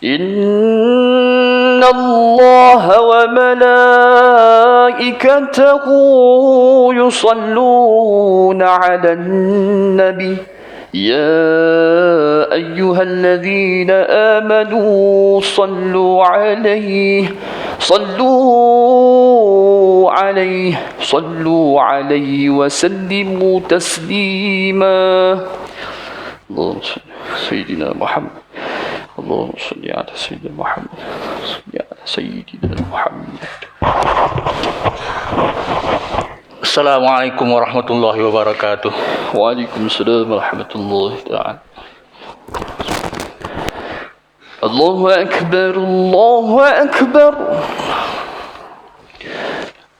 إن الله وملائكته يصلون على النبي يا أيها الذين آمنوا صلوا عليه وسلموا تسليما اللهم صل على سيدنا محمد اللهم صل على سيدنا محمد صل على سيدنا محمد. Assalamualaikum warahmatullahi wabarakatuh. Waalaikumsalam warahmatullahi ta'ala. Allahu Akbar, Allahu Akbar.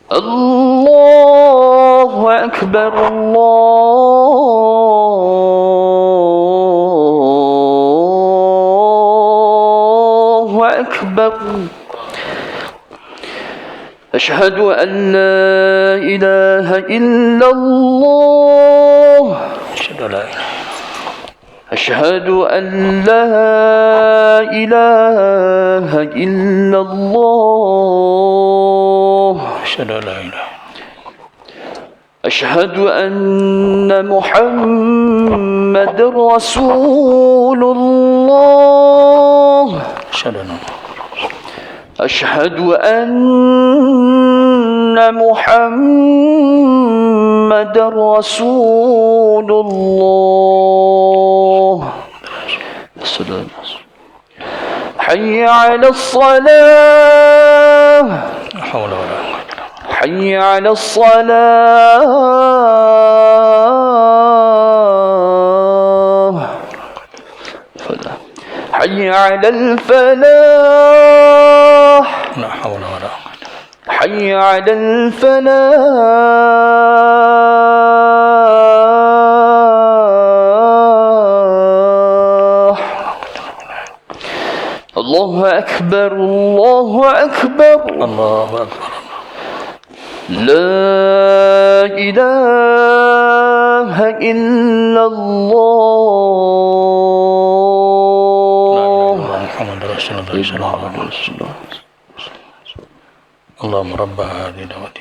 Allahu Akbar, Allahu Akbar. أشهد أن لا إله إلا الله أشهد أن لا إله إلا الله أشهد أن محمد رسول الله أشهد أن محمد رسول الله. السلام. حي على الصلاة. حي على الصلاة. حي على الفلاح. لا حول ولا قوة. حي على الفلاح. الله أكبر الله أكبر. الله أكبر. لا إله إلا الله. محمد رسول الله صلى الله عليه وسلم. اللهم رب هذه الدعوة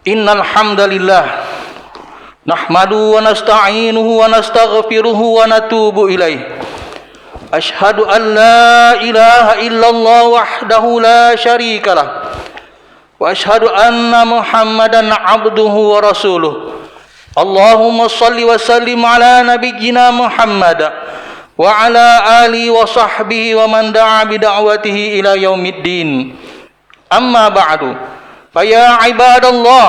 Innal hamdalillah nahmaduhu wa nasta'inuhu wa nastaghfiruhu wa natubu ilaih. Ashhadu an la ilaha illallah wahdahu la syarika lah. Wa ashhadu anna Muhammadan abduhu wa rasuluh. Allahumma salli wa sallim ala nabiyyina Muhammad wa ala alihi wa sahbihi wa man da'a bi da'watihi ila yaumiddin. Amma ba'du. Fa ya ibadallah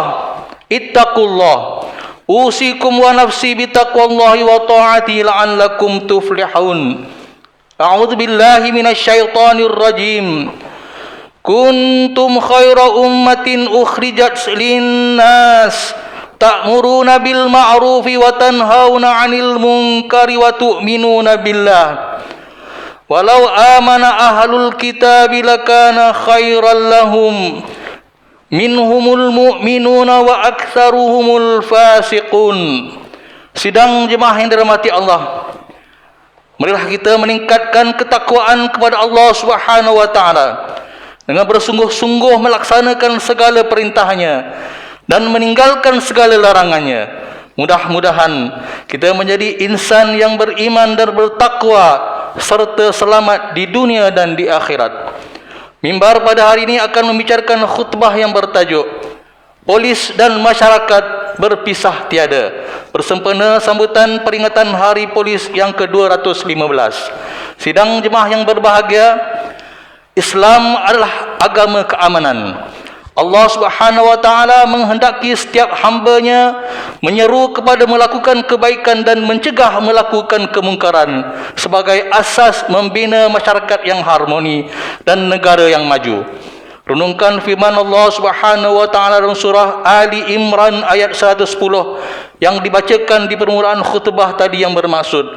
ittaqullah. Usikum wa nafsi bi taqwallahi wa ta'ati la'allakum tuflihun. A'udzu billahi minasy syaithanir rajim. Kuntum khaira ummatin ukhrijat linnas ta'muruna bil ma'rufi wa tanhauna 'anil munkari wa tu'minuna billah. Walau amana ahlul kitabi lakana khairan lahum minhumul mu'minuna wa aktsaruhumul fasiqun. Sidang jemaah yang dirahmati Allah, marilah kita meningkatkan ketakwaan kepada Allah Subhanahu wa taala dengan bersungguh-sungguh melaksanakan segala perintahnya dan meninggalkan segala larangannya. Mudah-mudahan kita menjadi insan yang beriman dan bertakwa serta selamat di dunia dan di akhirat. Mimbar pada hari ini akan membicarakan khutbah yang bertajuk Polis dan Masyarakat Berpisah Tiada, bersempena sambutan peringatan Hari Polis yang ke-215. Sidang jemaah yang berbahagia, Islam adalah agama keamanan. Allah Subhanahu wa taala menghendaki setiap hamba-Nya menyeru kepada melakukan kebaikan dan mencegah melakukan kemungkaran sebagai asas membina masyarakat yang harmoni dan negara yang maju. Renungkan firman Allah Subhanahu wa taala dalam surah Ali Imran ayat 110 yang dibacakan di permulaan khutbah tadi, yang bermaksud,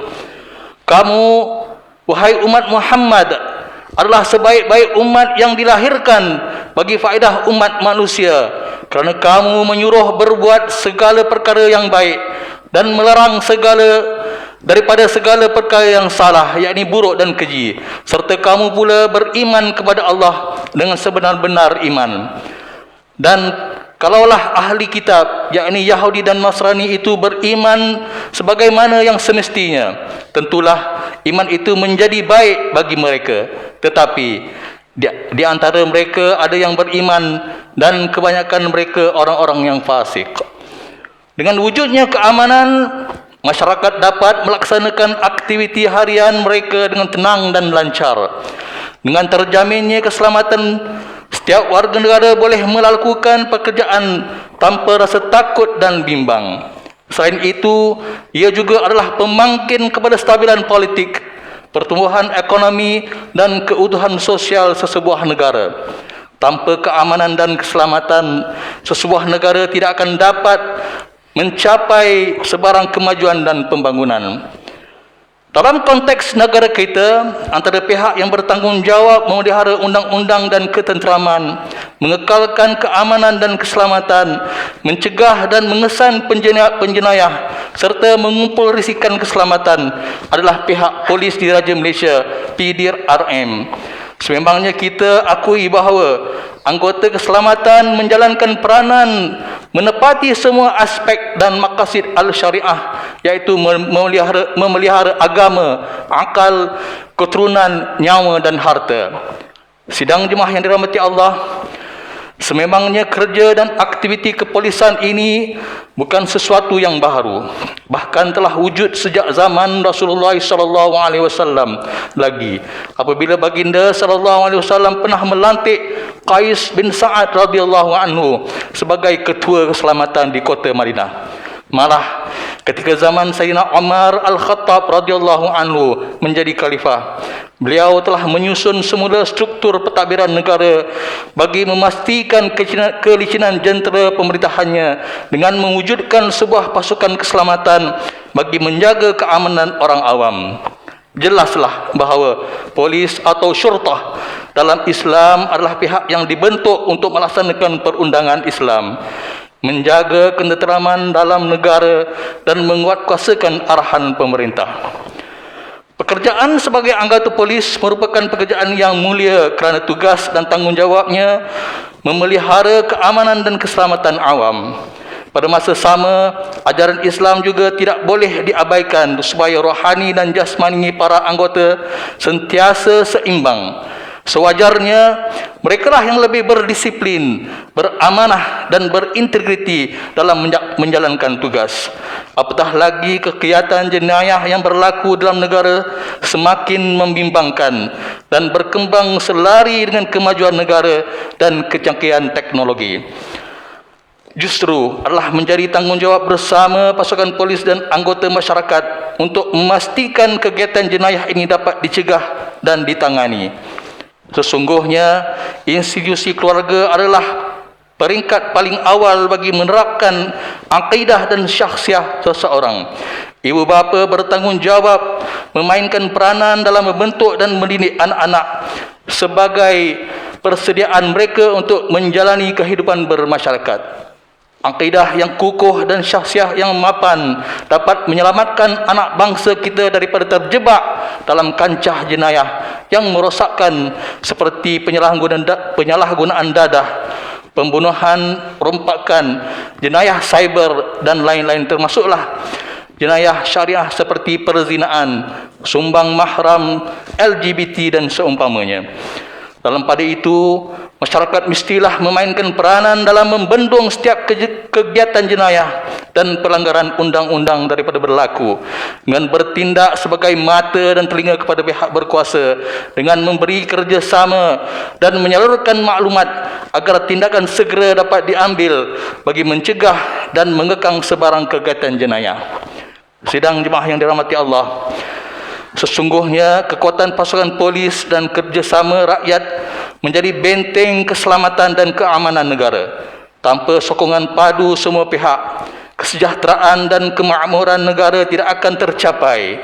kamu wahai umat Muhammad adalah sebaik-baik umat yang dilahirkan bagi faedah umat manusia, kerana kamu menyuruh berbuat segala perkara yang baik dan melarang daripada segala perkara yang salah, yakni buruk dan keji, serta kamu pula beriman kepada Allah dengan sebenar-benar iman. Dan kalaulah ahli kitab, yakni Yahudi dan Nasrani itu beriman sebagaimana yang semestinya, tentulah iman itu menjadi baik bagi mereka. Tetapi di antara mereka ada yang beriman dan kebanyakan mereka orang-orang yang fasik. Dengan wujudnya keamanan, masyarakat dapat melaksanakan aktiviti harian mereka dengan tenang dan lancar. Dengan terjaminnya keselamatan, setiap warga negara boleh melakukan pekerjaan tanpa rasa takut dan bimbang. Selain itu, ia juga adalah pemangkin kepada stabilan politik, pertumbuhan ekonomi dan keutuhan sosial sesebuah negara. Tanpa keamanan dan keselamatan, sesebuah negara tidak akan dapat mencapai sebarang kemajuan dan pembangunan. Dalam konteks negara kita, antara pihak yang bertanggungjawab memelihara undang-undang dan ketenteraman, mengekalkan keamanan dan keselamatan, mencegah dan mengesan penjenayah serta mengumpul risikan keselamatan adalah pihak Polis Diraja Malaysia, PDRM. Sememangnya kita akui bahawa anggota keselamatan menjalankan peranan menepati semua aspek dan maqasid al-syariah, iaitu memelihara agama, akal, keturunan, nyawa dan harta. Sidang jemaah yang dirahmati Allah, sememangnya kerja dan aktiviti kepolisian ini bukan sesuatu yang baru, bahkan telah wujud sejak zaman Rasulullah SAW lagi, apabila baginda SAW pernah melantik Qais bin Sa'ad radhiyallahu anhu sebagai ketua keselamatan di kota Madinah. Malah ketika zaman Sayyidina Umar Al-Khattab radhiyallahu anhu menjadi khalifah, beliau telah menyusun semula struktur pentadbiran negara bagi memastikan kelicinan jentera pemerintahannya dengan mewujudkan sebuah pasukan keselamatan bagi menjaga keamanan orang awam. Jelaslah bahawa polis atau syurtah dalam Islam adalah pihak yang dibentuk untuk melaksanakan perundangan Islam, menjaga ketenteraman dalam negara dan menguatkuasakan arahan pemerintah. Pekerjaan sebagai anggota polis merupakan pekerjaan yang mulia kerana tugas dan tanggungjawabnya memelihara keamanan dan keselamatan awam. Pada masa sama, ajaran Islam juga tidak boleh diabaikan supaya rohani dan jasmani para anggota sentiasa seimbang. Sewajarnya, merekalah yang lebih berdisiplin, beramanah dan berintegriti dalam menjalankan tugas. Apatah lagi kegiatan jenayah yang berlaku dalam negara semakin membimbangkan dan berkembang selari dengan kemajuan negara dan kecanggihan teknologi. Justru adalah menjadi tanggungjawab bersama pasukan polis dan anggota masyarakat untuk memastikan kegiatan jenayah ini dapat dicegah dan ditangani. Sesungguhnya, institusi keluarga adalah peringkat paling awal bagi menerapkan akidah dan syakhsiah seseorang. Ibu bapa bertanggungjawab memainkan peranan dalam membentuk dan mendidik anak-anak sebagai persediaan mereka untuk menjalani kehidupan bermasyarakat. Akidah yang kukuh dan syakhsiah yang mapan dapat menyelamatkan anak bangsa kita daripada terjebak dalam kancah jenayah yang merosakkan seperti penyalahgunaan dadah, pembunuhan, perompakan, jenayah cyber dan lain-lain, termasuklah jenayah syariah seperti perzinaan, sumbang mahram, LGBT dan seumpamanya. Dalam pada itu, masyarakat mestilah memainkan peranan dalam membendung setiap kegiatan jenayah dan pelanggaran undang-undang daripada berlaku, dengan bertindak sebagai mata dan telinga kepada pihak berkuasa, dengan memberi kerjasama dan menyalurkan maklumat agar tindakan segera dapat diambil bagi mencegah dan mengekang sebarang kegiatan jenayah. Sidang jemaah yang dirahmati Allah, sesungguhnya kekuatan pasukan polis dan kerjasama rakyat menjadi benteng keselamatan dan keamanan negara. Tanpa sokongan padu semua pihak, kesejahteraan dan kemakmuran negara tidak akan tercapai.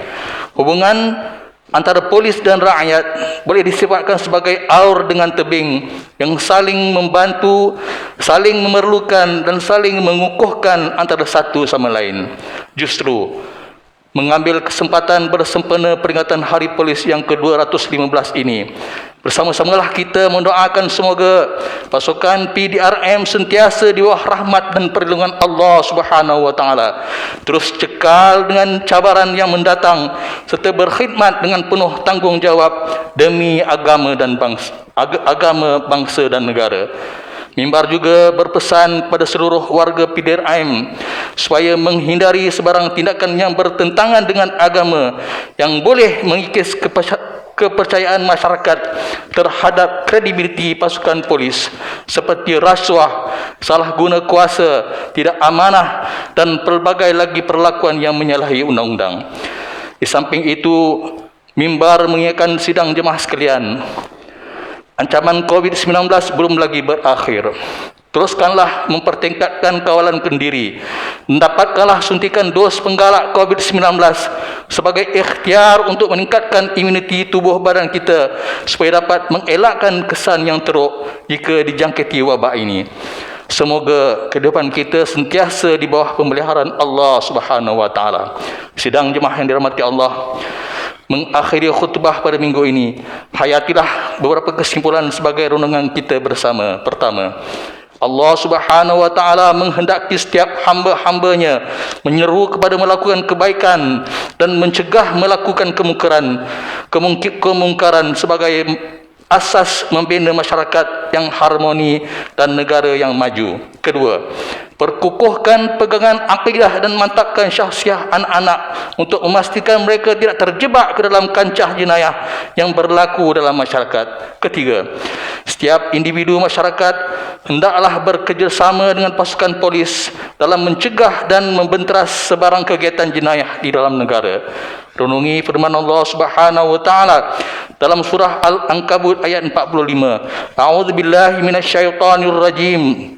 Hubungan antara polis dan rakyat boleh disifatkan sebagai aur dengan tebing yang saling membantu, saling memerlukan dan saling mengukuhkan antara satu sama lain. Justru mengambil kesempatan bersempena peringatan Hari Polis yang ke-215 ini, bersama-samalah kita mendoakan semoga pasukan PDRM sentiasa di bawah rahmat dan perlindungan Allah Subhanahu wa taala, terus cekal dengan cabaran yang mendatang serta berkhidmat dengan penuh tanggungjawab demi agama bangsa dan negara. Mimbar juga berpesan kepada seluruh warga PDRM supaya menghindari sebarang tindakan yang bertentangan dengan agama yang boleh mengikis kepercayaan masyarakat terhadap kredibiliti pasukan polis, seperti rasuah, salah guna kuasa, tidak amanah dan pelbagai lagi perlakuan yang menyalahi undang-undang. Di samping itu, mimbar mengingatkan sidang jemaah sekalian, ancaman COVID-19 belum lagi berakhir. Teruskanlah mempertingkatkan kawalan kendiri. Dapatkanlah suntikan dos penggalak COVID-19 sebagai ikhtiar untuk meningkatkan imuniti tubuh badan kita supaya dapat mengelakkan kesan yang teruk jika dijangkiti wabak ini. Semoga kehidupan kita sentiasa di bawah pemeliharaan Allah Subhanahu wa taala. Sidang jemaah yang dirahmati Allah, mengakhiri khutbah pada minggu ini, hayatilah beberapa kesimpulan sebagai renungan kita bersama. Pertama, Allah Subhanahu wa taala menghendaki setiap hamba-hambanya menyeru kepada melakukan kebaikan dan mencegah melakukan kemungkaran sebagai asas membina masyarakat yang harmoni dan negara yang maju. Kedua, perkukuhkan pegangan akidah dan mantapkan syahsiah anak-anak untuk memastikan mereka tidak terjebak ke dalam kancah jenayah yang berlaku dalam masyarakat. Ketiga, setiap individu masyarakat hendaklah bekerjasama dengan pasukan polis dalam mencegah dan membenteras sebarang kegiatan jenayah di dalam negara. Renungi firman Allah Subhanahu wa taala dalam surah Al-Ankabut ayat 45. A'udzubillahi minasyaitonir rajim.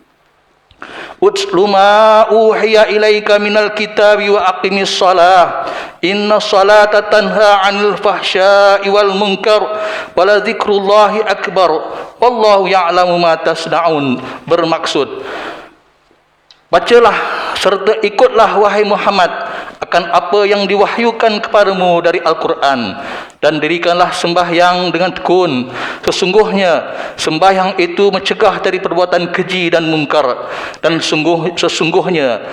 Utlu ma uhiya ilaika minal kitabi wa aqimis shalah. Inna salata tanha 'anil fahsya'i wal munkar wa la dzikrullahi akbar. Wallahu ya'lamu ma tasna'un. Bermaksud, bacalah serta ikutlah wahai Muhammad akan apa yang diwahyukan kepadamu dari Al-Quran, dan dirikanlah sembahyang dengan tekun. Sesungguhnya sembahyang itu mencegah dari perbuatan keji dan mungkar, dan sesungguhnya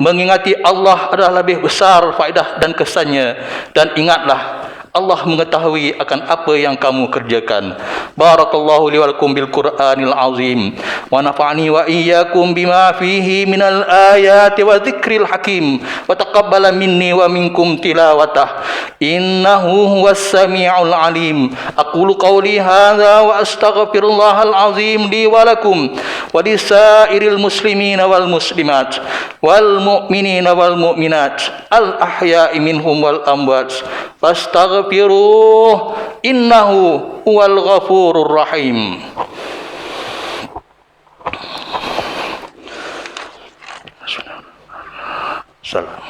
mengingati Allah adalah lebih besar faedah dan kesannya, dan ingatlah Allah mengetahui akan apa yang kamu kerjakan. Barakallahu li wa lakum bil Qur'anil azim wa nafa'ani wa iyyakum bima fihi minal ayati wa dzikril hakim wa taqabbala minni wa minkum tilawatah innahu huwas samiul alim. Aqulu qawli hadza wa astaghfirullahal azim li wa lakum wa lisairil muslimina wal muslimat wal mu'minina wal mu'minat al ahya'i minhum wal amwat fastaghfiruh innahu huwal ghafurur rahim. Salam.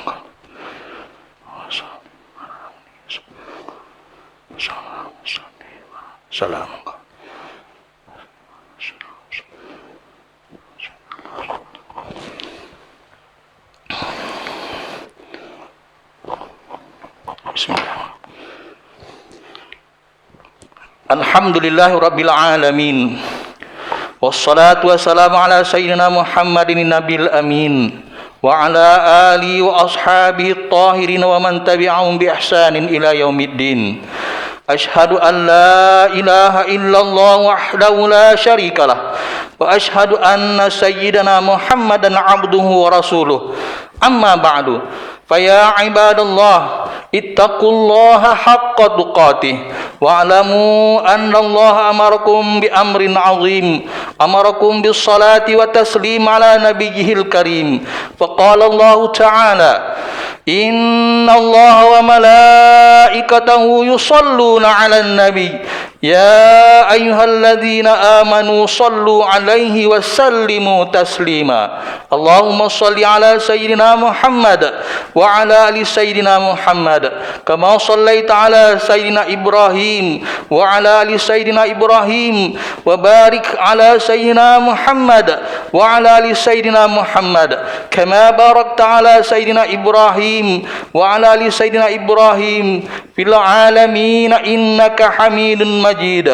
Salam. Bismillah. Alhamdulillahi rabbil alamin. Wassalatu wassalamu ala sayyidina Muhammadin nabil amin wa ala alihi wa ashabihi tahirin wa man tabi'ahum bi ihsanin ila yaumiddin. Ashhadu an la ilaha illallah wahdahu la syarikalah wa ashhadu anna sayyidina Muhammadan abduhu wa rasuluh. Amma ba'du. Faya ibadallah ittaqullaha haqqa tuqatih wa'lamu anna Allah amarakum bi amrin azim, amarakum bis salati wa taslim ala nabiyyihil karim. Faqala Allah ta'ala إن الله وملائكته يصلون على النبي يا أيها الذين آمنوا صلوا عليه وسلموا تسليما اللهم صل على سيدنا محمد وعلى آل سيدنا محمد كما صليت على سيدنا إبراهيم وعلى آل سيدنا إبراهيم وبارك على سيدنا محمد وعلى آل سيدنا محمد كما باركت على سيدنا إبراهيم وعلى آل سيدنا إبراهيم في العالمين إنك حميد مجيد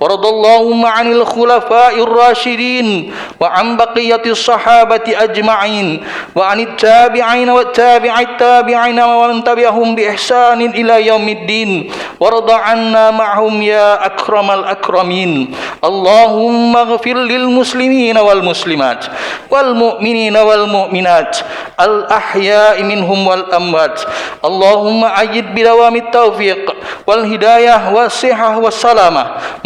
ورضى اللهم عن الخلفاء الراشدين وعن بقية الصحابة أجمعين وعن التابعين والتابع التابعين ومن تبعهم بإحسان إلى يوم الدين وارض عنا معهم يا أكرم الأكرمين اللهم اغفر للمسلمين والمسلمات والمؤمنين والمؤمنات الأحياء منهم والأموات اللهم أيد بدوام التوفيق والهداية والصحة والسلامة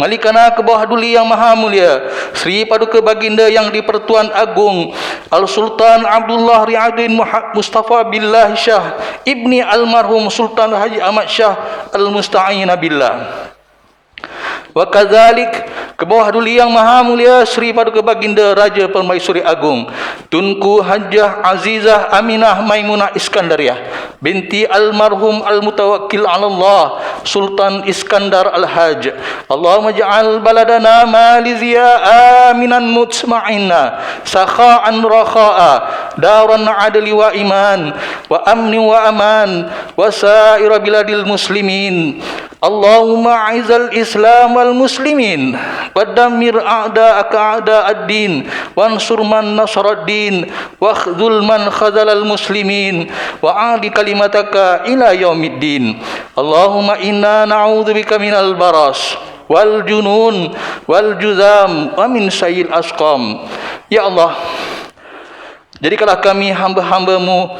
Malikana ke bawah duli yang maha mulia Sri Paduka Baginda yang di-Pertuan Agung Al-Sultan Abdullah Riyadin Mustafa Billah Shah Ibni Almarhum Sultan Haji Ahmad Shah Al-Musta'in Billah Wa kadzalik ke bawah duli yang maha mulia Sri Paduka Baginda Raja Permaisuri Agung Tunku Hajjah Azizah Aminah Maimunah Iskandariah binti almarhum al-mutawakkil 'ala Allah Sultan Iskandar Al-Haj Allahumma ja'al baladana malizia aminan mutma'inna sakha'an rakha'a daran 'adli wa iman wa amni wa aman wa sa'ira biladil muslimin Allahumma a'izal Islam wal muslimin wa dammir a'da'aka a'da'ad-din wansur man nasaraddin wa khzul man khazalal muslimin wa a'li kalimataka ila yaumiddin Allahumma inna na'udzubika minal baras wal junun wal juzam wa min sayyil asqam ya Allah jadikanlah kami hamba-hambamu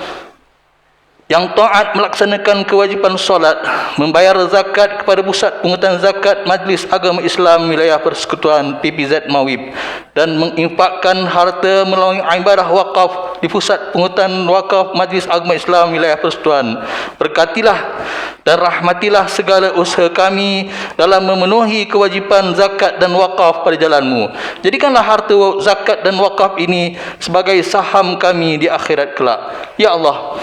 yang taat melaksanakan kewajipan solat, membayar zakat kepada pusat pungutan zakat Majlis Agama Islam Wilayah Persekutuan PPZ Mawib dan menginfakkan harta melalui ibadah wakaf di pusat pungutan wakaf Majlis Agama Islam Wilayah Persekutuan. Berkatilah dan rahmatilah segala usaha kami dalam memenuhi kewajipan zakat dan wakaf pada jalan-Mu. Jadikanlah harta zakat dan wakaf ini sebagai saham kami di akhirat kelak. Ya Allah,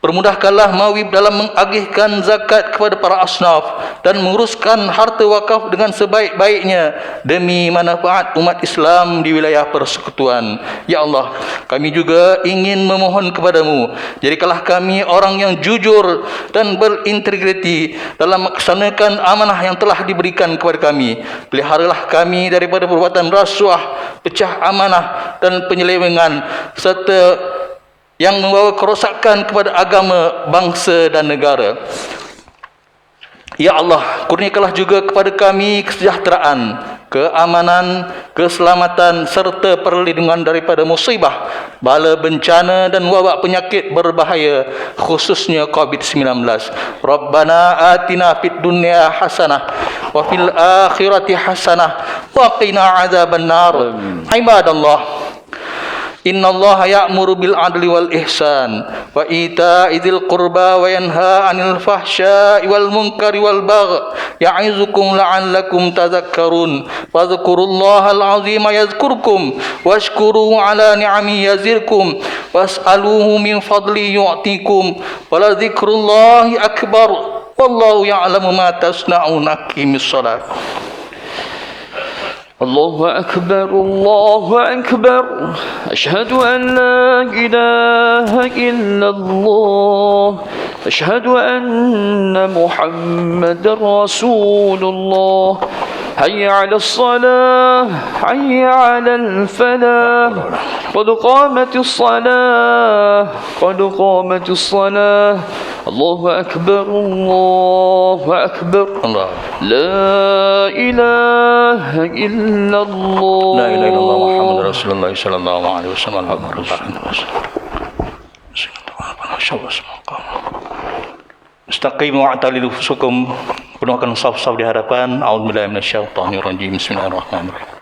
permudahkanlah Mawib dalam mengagihkan zakat kepada para asnaf dan menguruskan harta wakaf dengan sebaik-baiknya demi manfaat umat Islam di wilayah persekutuan. Ya Allah, kami juga ingin memohon kepadamu, jadikanlah kami orang yang jujur dan berintegriti dalam melaksanakan amanah yang telah diberikan kepada kami. Peliharalah kami daripada perbuatan rasuah, pecah amanah dan penyelewengan serta yang membawa kerosakan kepada agama, bangsa dan negara. Ya Allah, kurniakanlah juga kepada kami kesejahteraan, keamanan, keselamatan serta perlindungan daripada musibah, bala bencana dan wabak penyakit berbahaya khususnya COVID-19. Rabbana atina fid dunya hasanah wa fil akhirati hasanah wa qina azabannar. Ibadallah, Inna Allah ya'muru bil adli wal ihsan wa ita'i dzil qurba wa yanha 'anil fahsya'i wal munkari wal baghi ya'izukum la'allakum tadhakkarun fadhkurullaha al-'azima yadhkurkum washkuru 'ala ni'amihi yazidkum was'aluhu min fadli yu'tikum wa la dzikrullahi akbar wallahu ya'lamu ma tasna'un. Aqimis shalah. الله أكبر الله أكبر أشهد أن لا إله إلا الله أشهد أن محمد رسول الله حي على الصلاة حي على الفلاح قد قامت الصلاة قد قامت الصلاة الله أكبر الله أكبر لا إله إلا الله لا إله إلا الله محمد رسول الله صلى الله عليه وسلم. Istaqimu wa'talilu fusukum, penuhkan saf-saf di hadapan. A'udzubillahi minasyaitonirrajim. Bismillahirrahmanirrahim.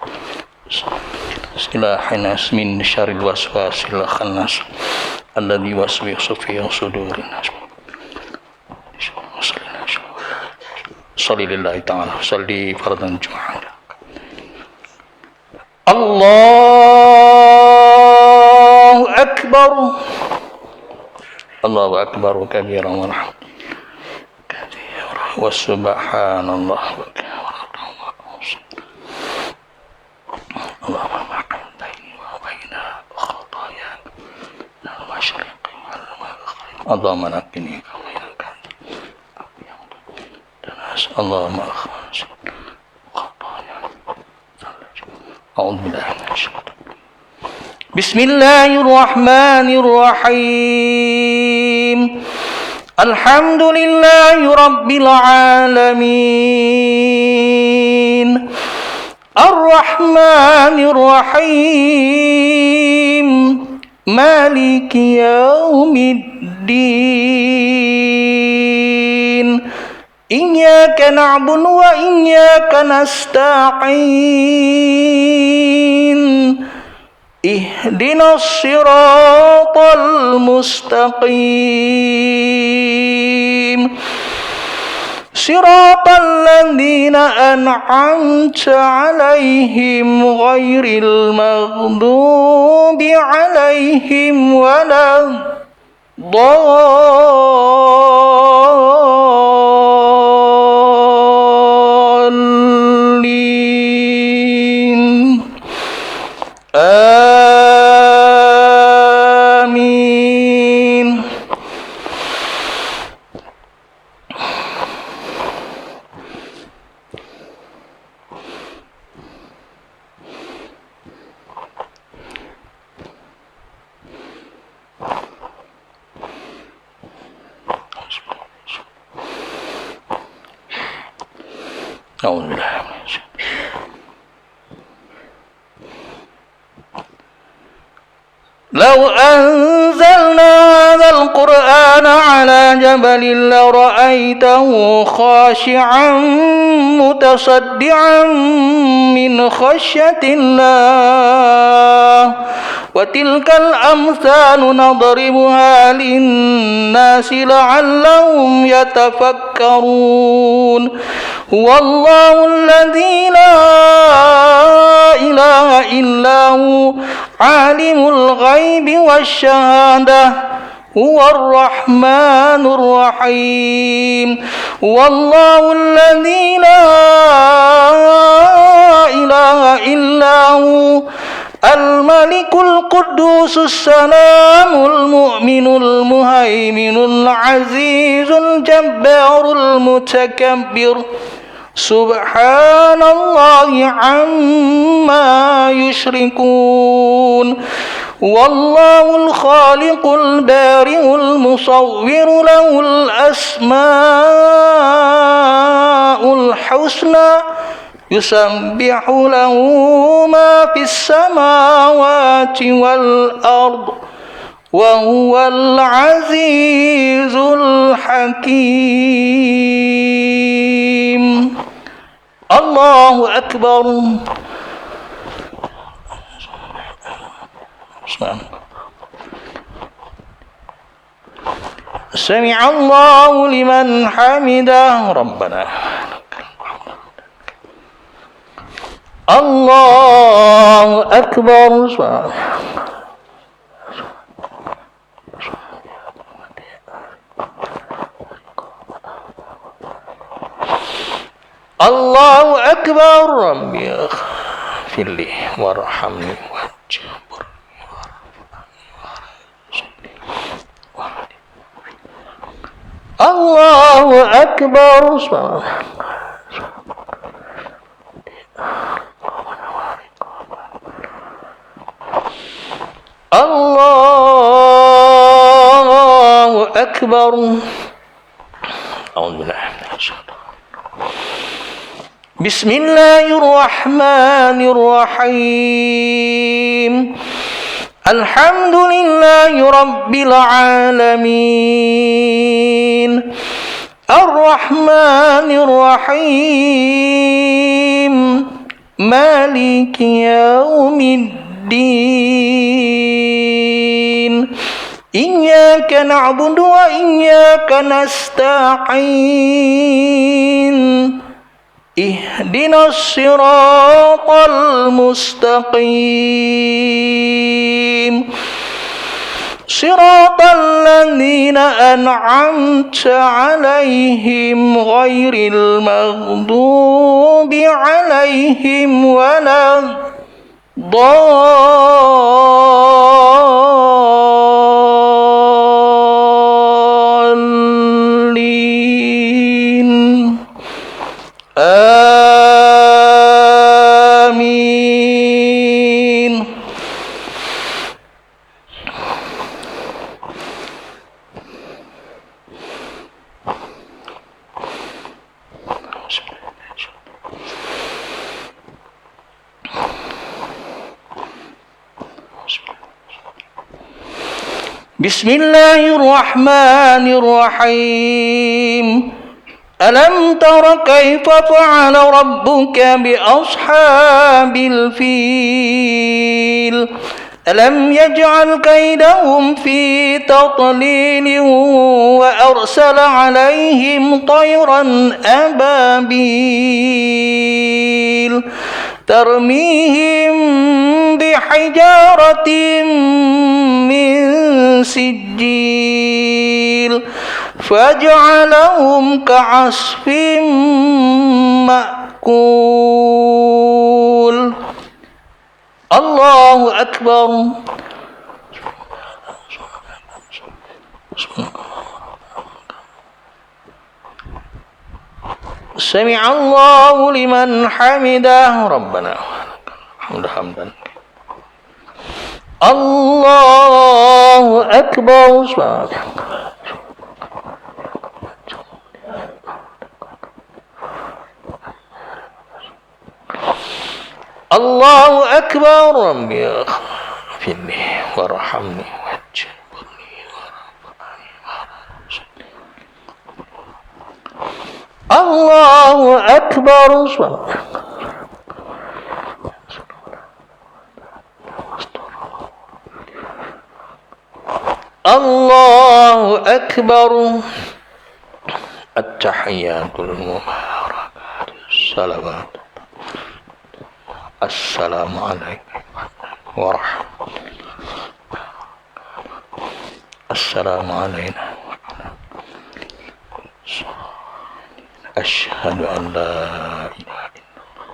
Bismillahirrahmanirrahim. Min syarril waswasil khannas. الذي يوسوس في صدور الناس صلي لله تعالى صلي فرضا جمعا الله أكبر الله أكبر كبيرا والحمد كثيرا وسبحان الله اللهم احكم بيني وبين خطاياي المشرق والمغرب اللهم نقني اللهم اخرج خطاياي أعوذ بالله من الشيطان بسم الله الرحمن الرحيم الحمد لله رب العالمين الرحمن الرحيم مالك يوم الدين إياك نعبد وإياك نستعين اهدنا الصراط المستقيم صراط الذين أنعمت عليهم غير المغضوب عليهم ولا الضالين آمين أعوذ بالله من الشيطان لو أنزلنا هذا القرآن على جبل لرأيته خاشعا متصدعا من خشية الله وتلك الأمثال نضربها للناس لعلهم يتفكرون هو الله الذي لا إله إلا هو عالم الغيب والشهادة هو الرحمن الرحيم هو الله الذي لا إله إلا هو الملك القدوس السلام المؤمن المهيمن العزيز الجبار المتكبر سبحان الله عما يشركون والله الخالق البارئ المصور له الأسماء الحسنى يسبح له ما في السماوات والأرض وهو العزيز الحكيم الله أكبر سمع الله لمن حمده ربنا الله أكبر الله أكبر ربي اغفر لي وارحمني واجبرني الله أكبر الله أكبر أعوذ بالله من الشيطان بسم الله الرحمن الرحيم الحمد لله رب العالمين الرحمن الرحيم مالك يوم الدين إياك نعبد وإياك نستعين اهدنا الصراط المستقيم صراط الذين أنعمت عليهم غير المغضوب عليهم ولا الضالين آمين. بسم الله الرحمن الرحيم ألم تر كيف فعل ربك بأصحاب الفيل ألم يجعل كيدهم في تضليل وأرسل عليهم طيرا أبابيل ترميهم بحجارة من سجيل فجعلهم كعصف مأكول. الله أكبر. سمع الله لمن حمده ربنا حمدا. الله أكبر. الله أكبر. ربي اغفرني وارحمني واجبرني الله أكبر. الله أكبر. التحيات المباركات الصلوات السلام عليكم ورحمة الله. السلام علينا. أشهد أن لا إله إلا الله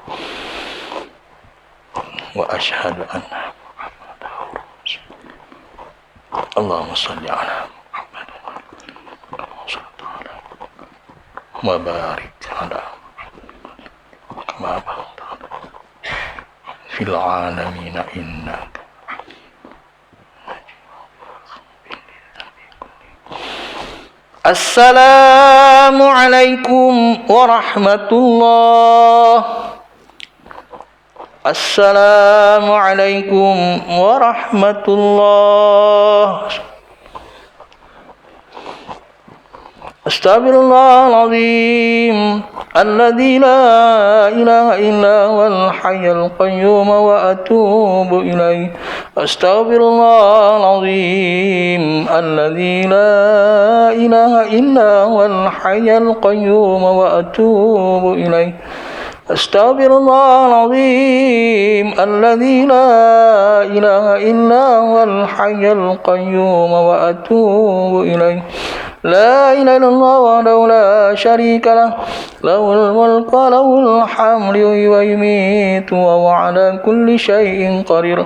وأشهد أن محمدا رسول الله. اللهم صل على محمد وبارك على كما باركت في العالمين إنك السلام عليكم ورحمة الله. السلام عليكم ورحمة الله. أستغفر الله العظيم الذي لا إله إلا هو الحي القيوم وأتوب إليه. أستغفر الله العظيم الذي لا إله إلا هو الحي القيوم وأتوب إليه. أستغفر الله العظيم الذي لا إله إلا هو الحي القيوم وأتوب إليه. لا إله إلا الله وحده لا شريك له له الملك وله الحمد ويميت وهو على كل شيء قدير.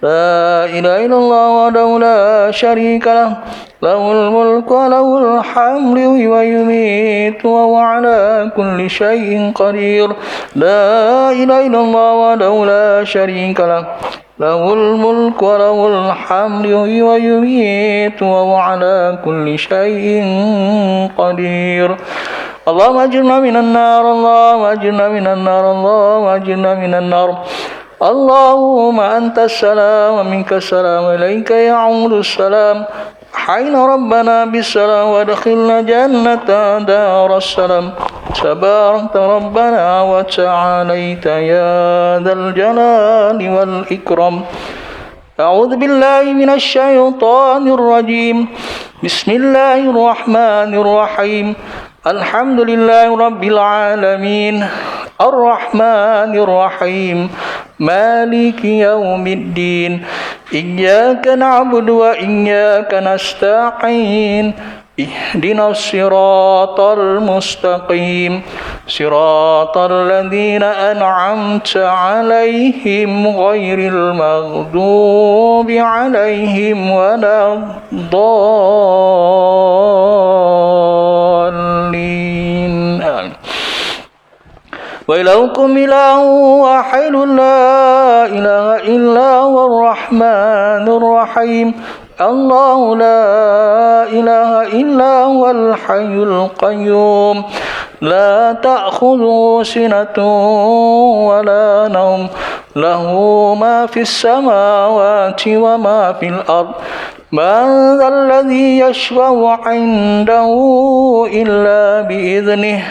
لا إله إلا الله وحده لا شريك له له الملك وله الحمد ويميت وهو على كل شيء قدير. لا إله إلا الله وحده لا شريك له له الملك وله الحمد ويميت وهو على كل شيء قدير. اللهم أجرنا من النار. اللهم أجرنا من النار. اللهم أجرنا من النار. اللهم أنت السلام ومنك السلام إليك يعود السلام. حين ربنا بالسلام وادخلنا جنة دار السلام. تباركت ربنا وتعاليت يا ذا الجلال والإكرام. أعوذ بالله من الشيطان الرجيم بسم الله الرحمن الرحيم الحمد لله رب العالمين الرحمن الرحيم مالك يوم الدين إياك نعبد وإياك نستعين اهدنا الصراط المستقيم صراط الذين أنعمت عليهم غير المغضوب عليهم ولا الضالين وإلهكم إله واحد لا إله إلا هو الرحمن الرحيم الله لا إله إلا هو الحي القيوم لا تأخذه سنة ولا نوم له ما في السماوات وما في الأرض من ذا الذي يشفع عنده إلا بإذنه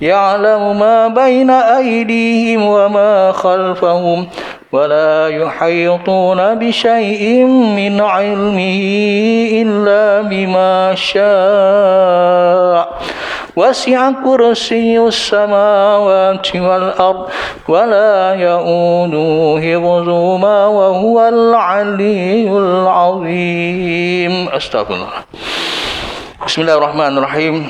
يعلم ما بين أيديهم وما خلفهم ولا يحيطون بشيء من علمه إلا بما شاء وسع كرسي السماوات والأرض ولا يؤوده حفظهما وهو العلي العظيم أستغفر الله بسم الله الرحمن الرحيم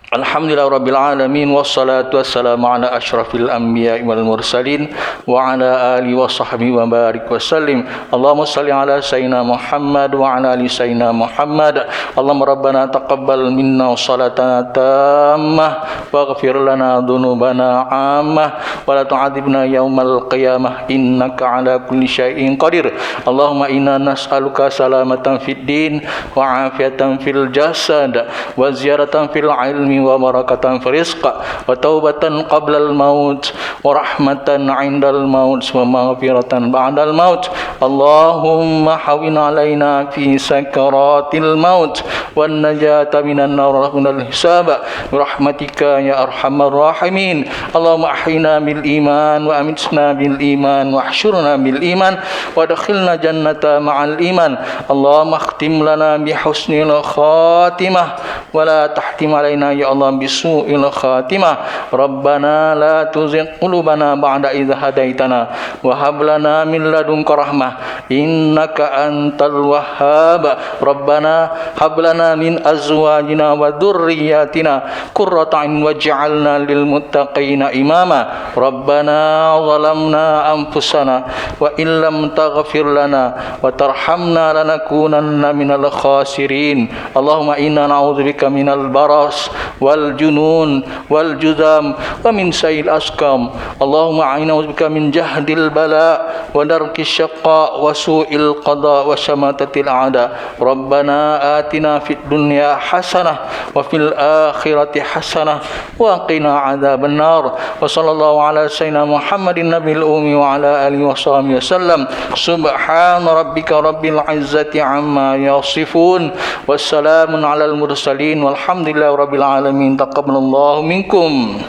Alhamdulillah Rabbil Alamin wassalatu wassalamu ala ashrafil anbiya wal mursalin wa ala alihi wa sahbihi wa barik wa sallim. Allahumma salli ala sayyidina Muhammad wa ala ali sayyidina Muhammad. Allahumma rabbana taqabbal minna salatana tammah waghfir lana dhunubana ammah wa la tu'adzibna yaumal qiyamah innaka ala kulli syai'in qadir. Allahumma inna nas'aluka salamatan fid din wa afiatan fil jasad wa ziyaratan fil ilmi wa barakatan fi rizq wa taubatan qabla al-maut wa rahmatan 'inda al-maut wa maghfiratan ba'da al-maut. Allahumma hawwin 'alaina fi sakaratil maut wan najata minan nar wa minal hisab bi rahmatika ya arhamar rahimin. Allahumma ahyina bil iman wa amitna bil iman wa ahsyurna bil iman wa adkhilna jannata ma'al iman. Allahumma khtim lana bi husnil khatimah wa la tahtim alaina ya Allah bisu'il khatimah. Rabbana la tuzigh qulubana ba'da idh hadaitana wa hab lana min ladunka rahmah innaka antal wahhab. Rabbana hab lana min azwajina wa dhurriyyatina qurrata a'yun waj'alna lil muttaqina imama. Rabbana zalamna anfusana wa illam taghfir lana wa tarhamna lanakunanna minal khasirin. Allahumma inna na'udzubika minal baras wal junun wal judam wa min sayil asqam. Allahumma a'inna bika min jahdil bala wa darkis syaqqa wa su'il qada wa syamatatil a'da. Rabbana atina fid dunya hasanah wa fil akhirati hasanah wa qina adzaban nar. Wa sallallahu ala sayyidina Muhammadin nabiyil ummi wa ala alihi wa sahbihi wasallam. Subhana rabbika rabbil izzati amma yasifun wassalamun alal mursalin walhamdulillahi rabbil alamin. Taqabbalallahu minkum.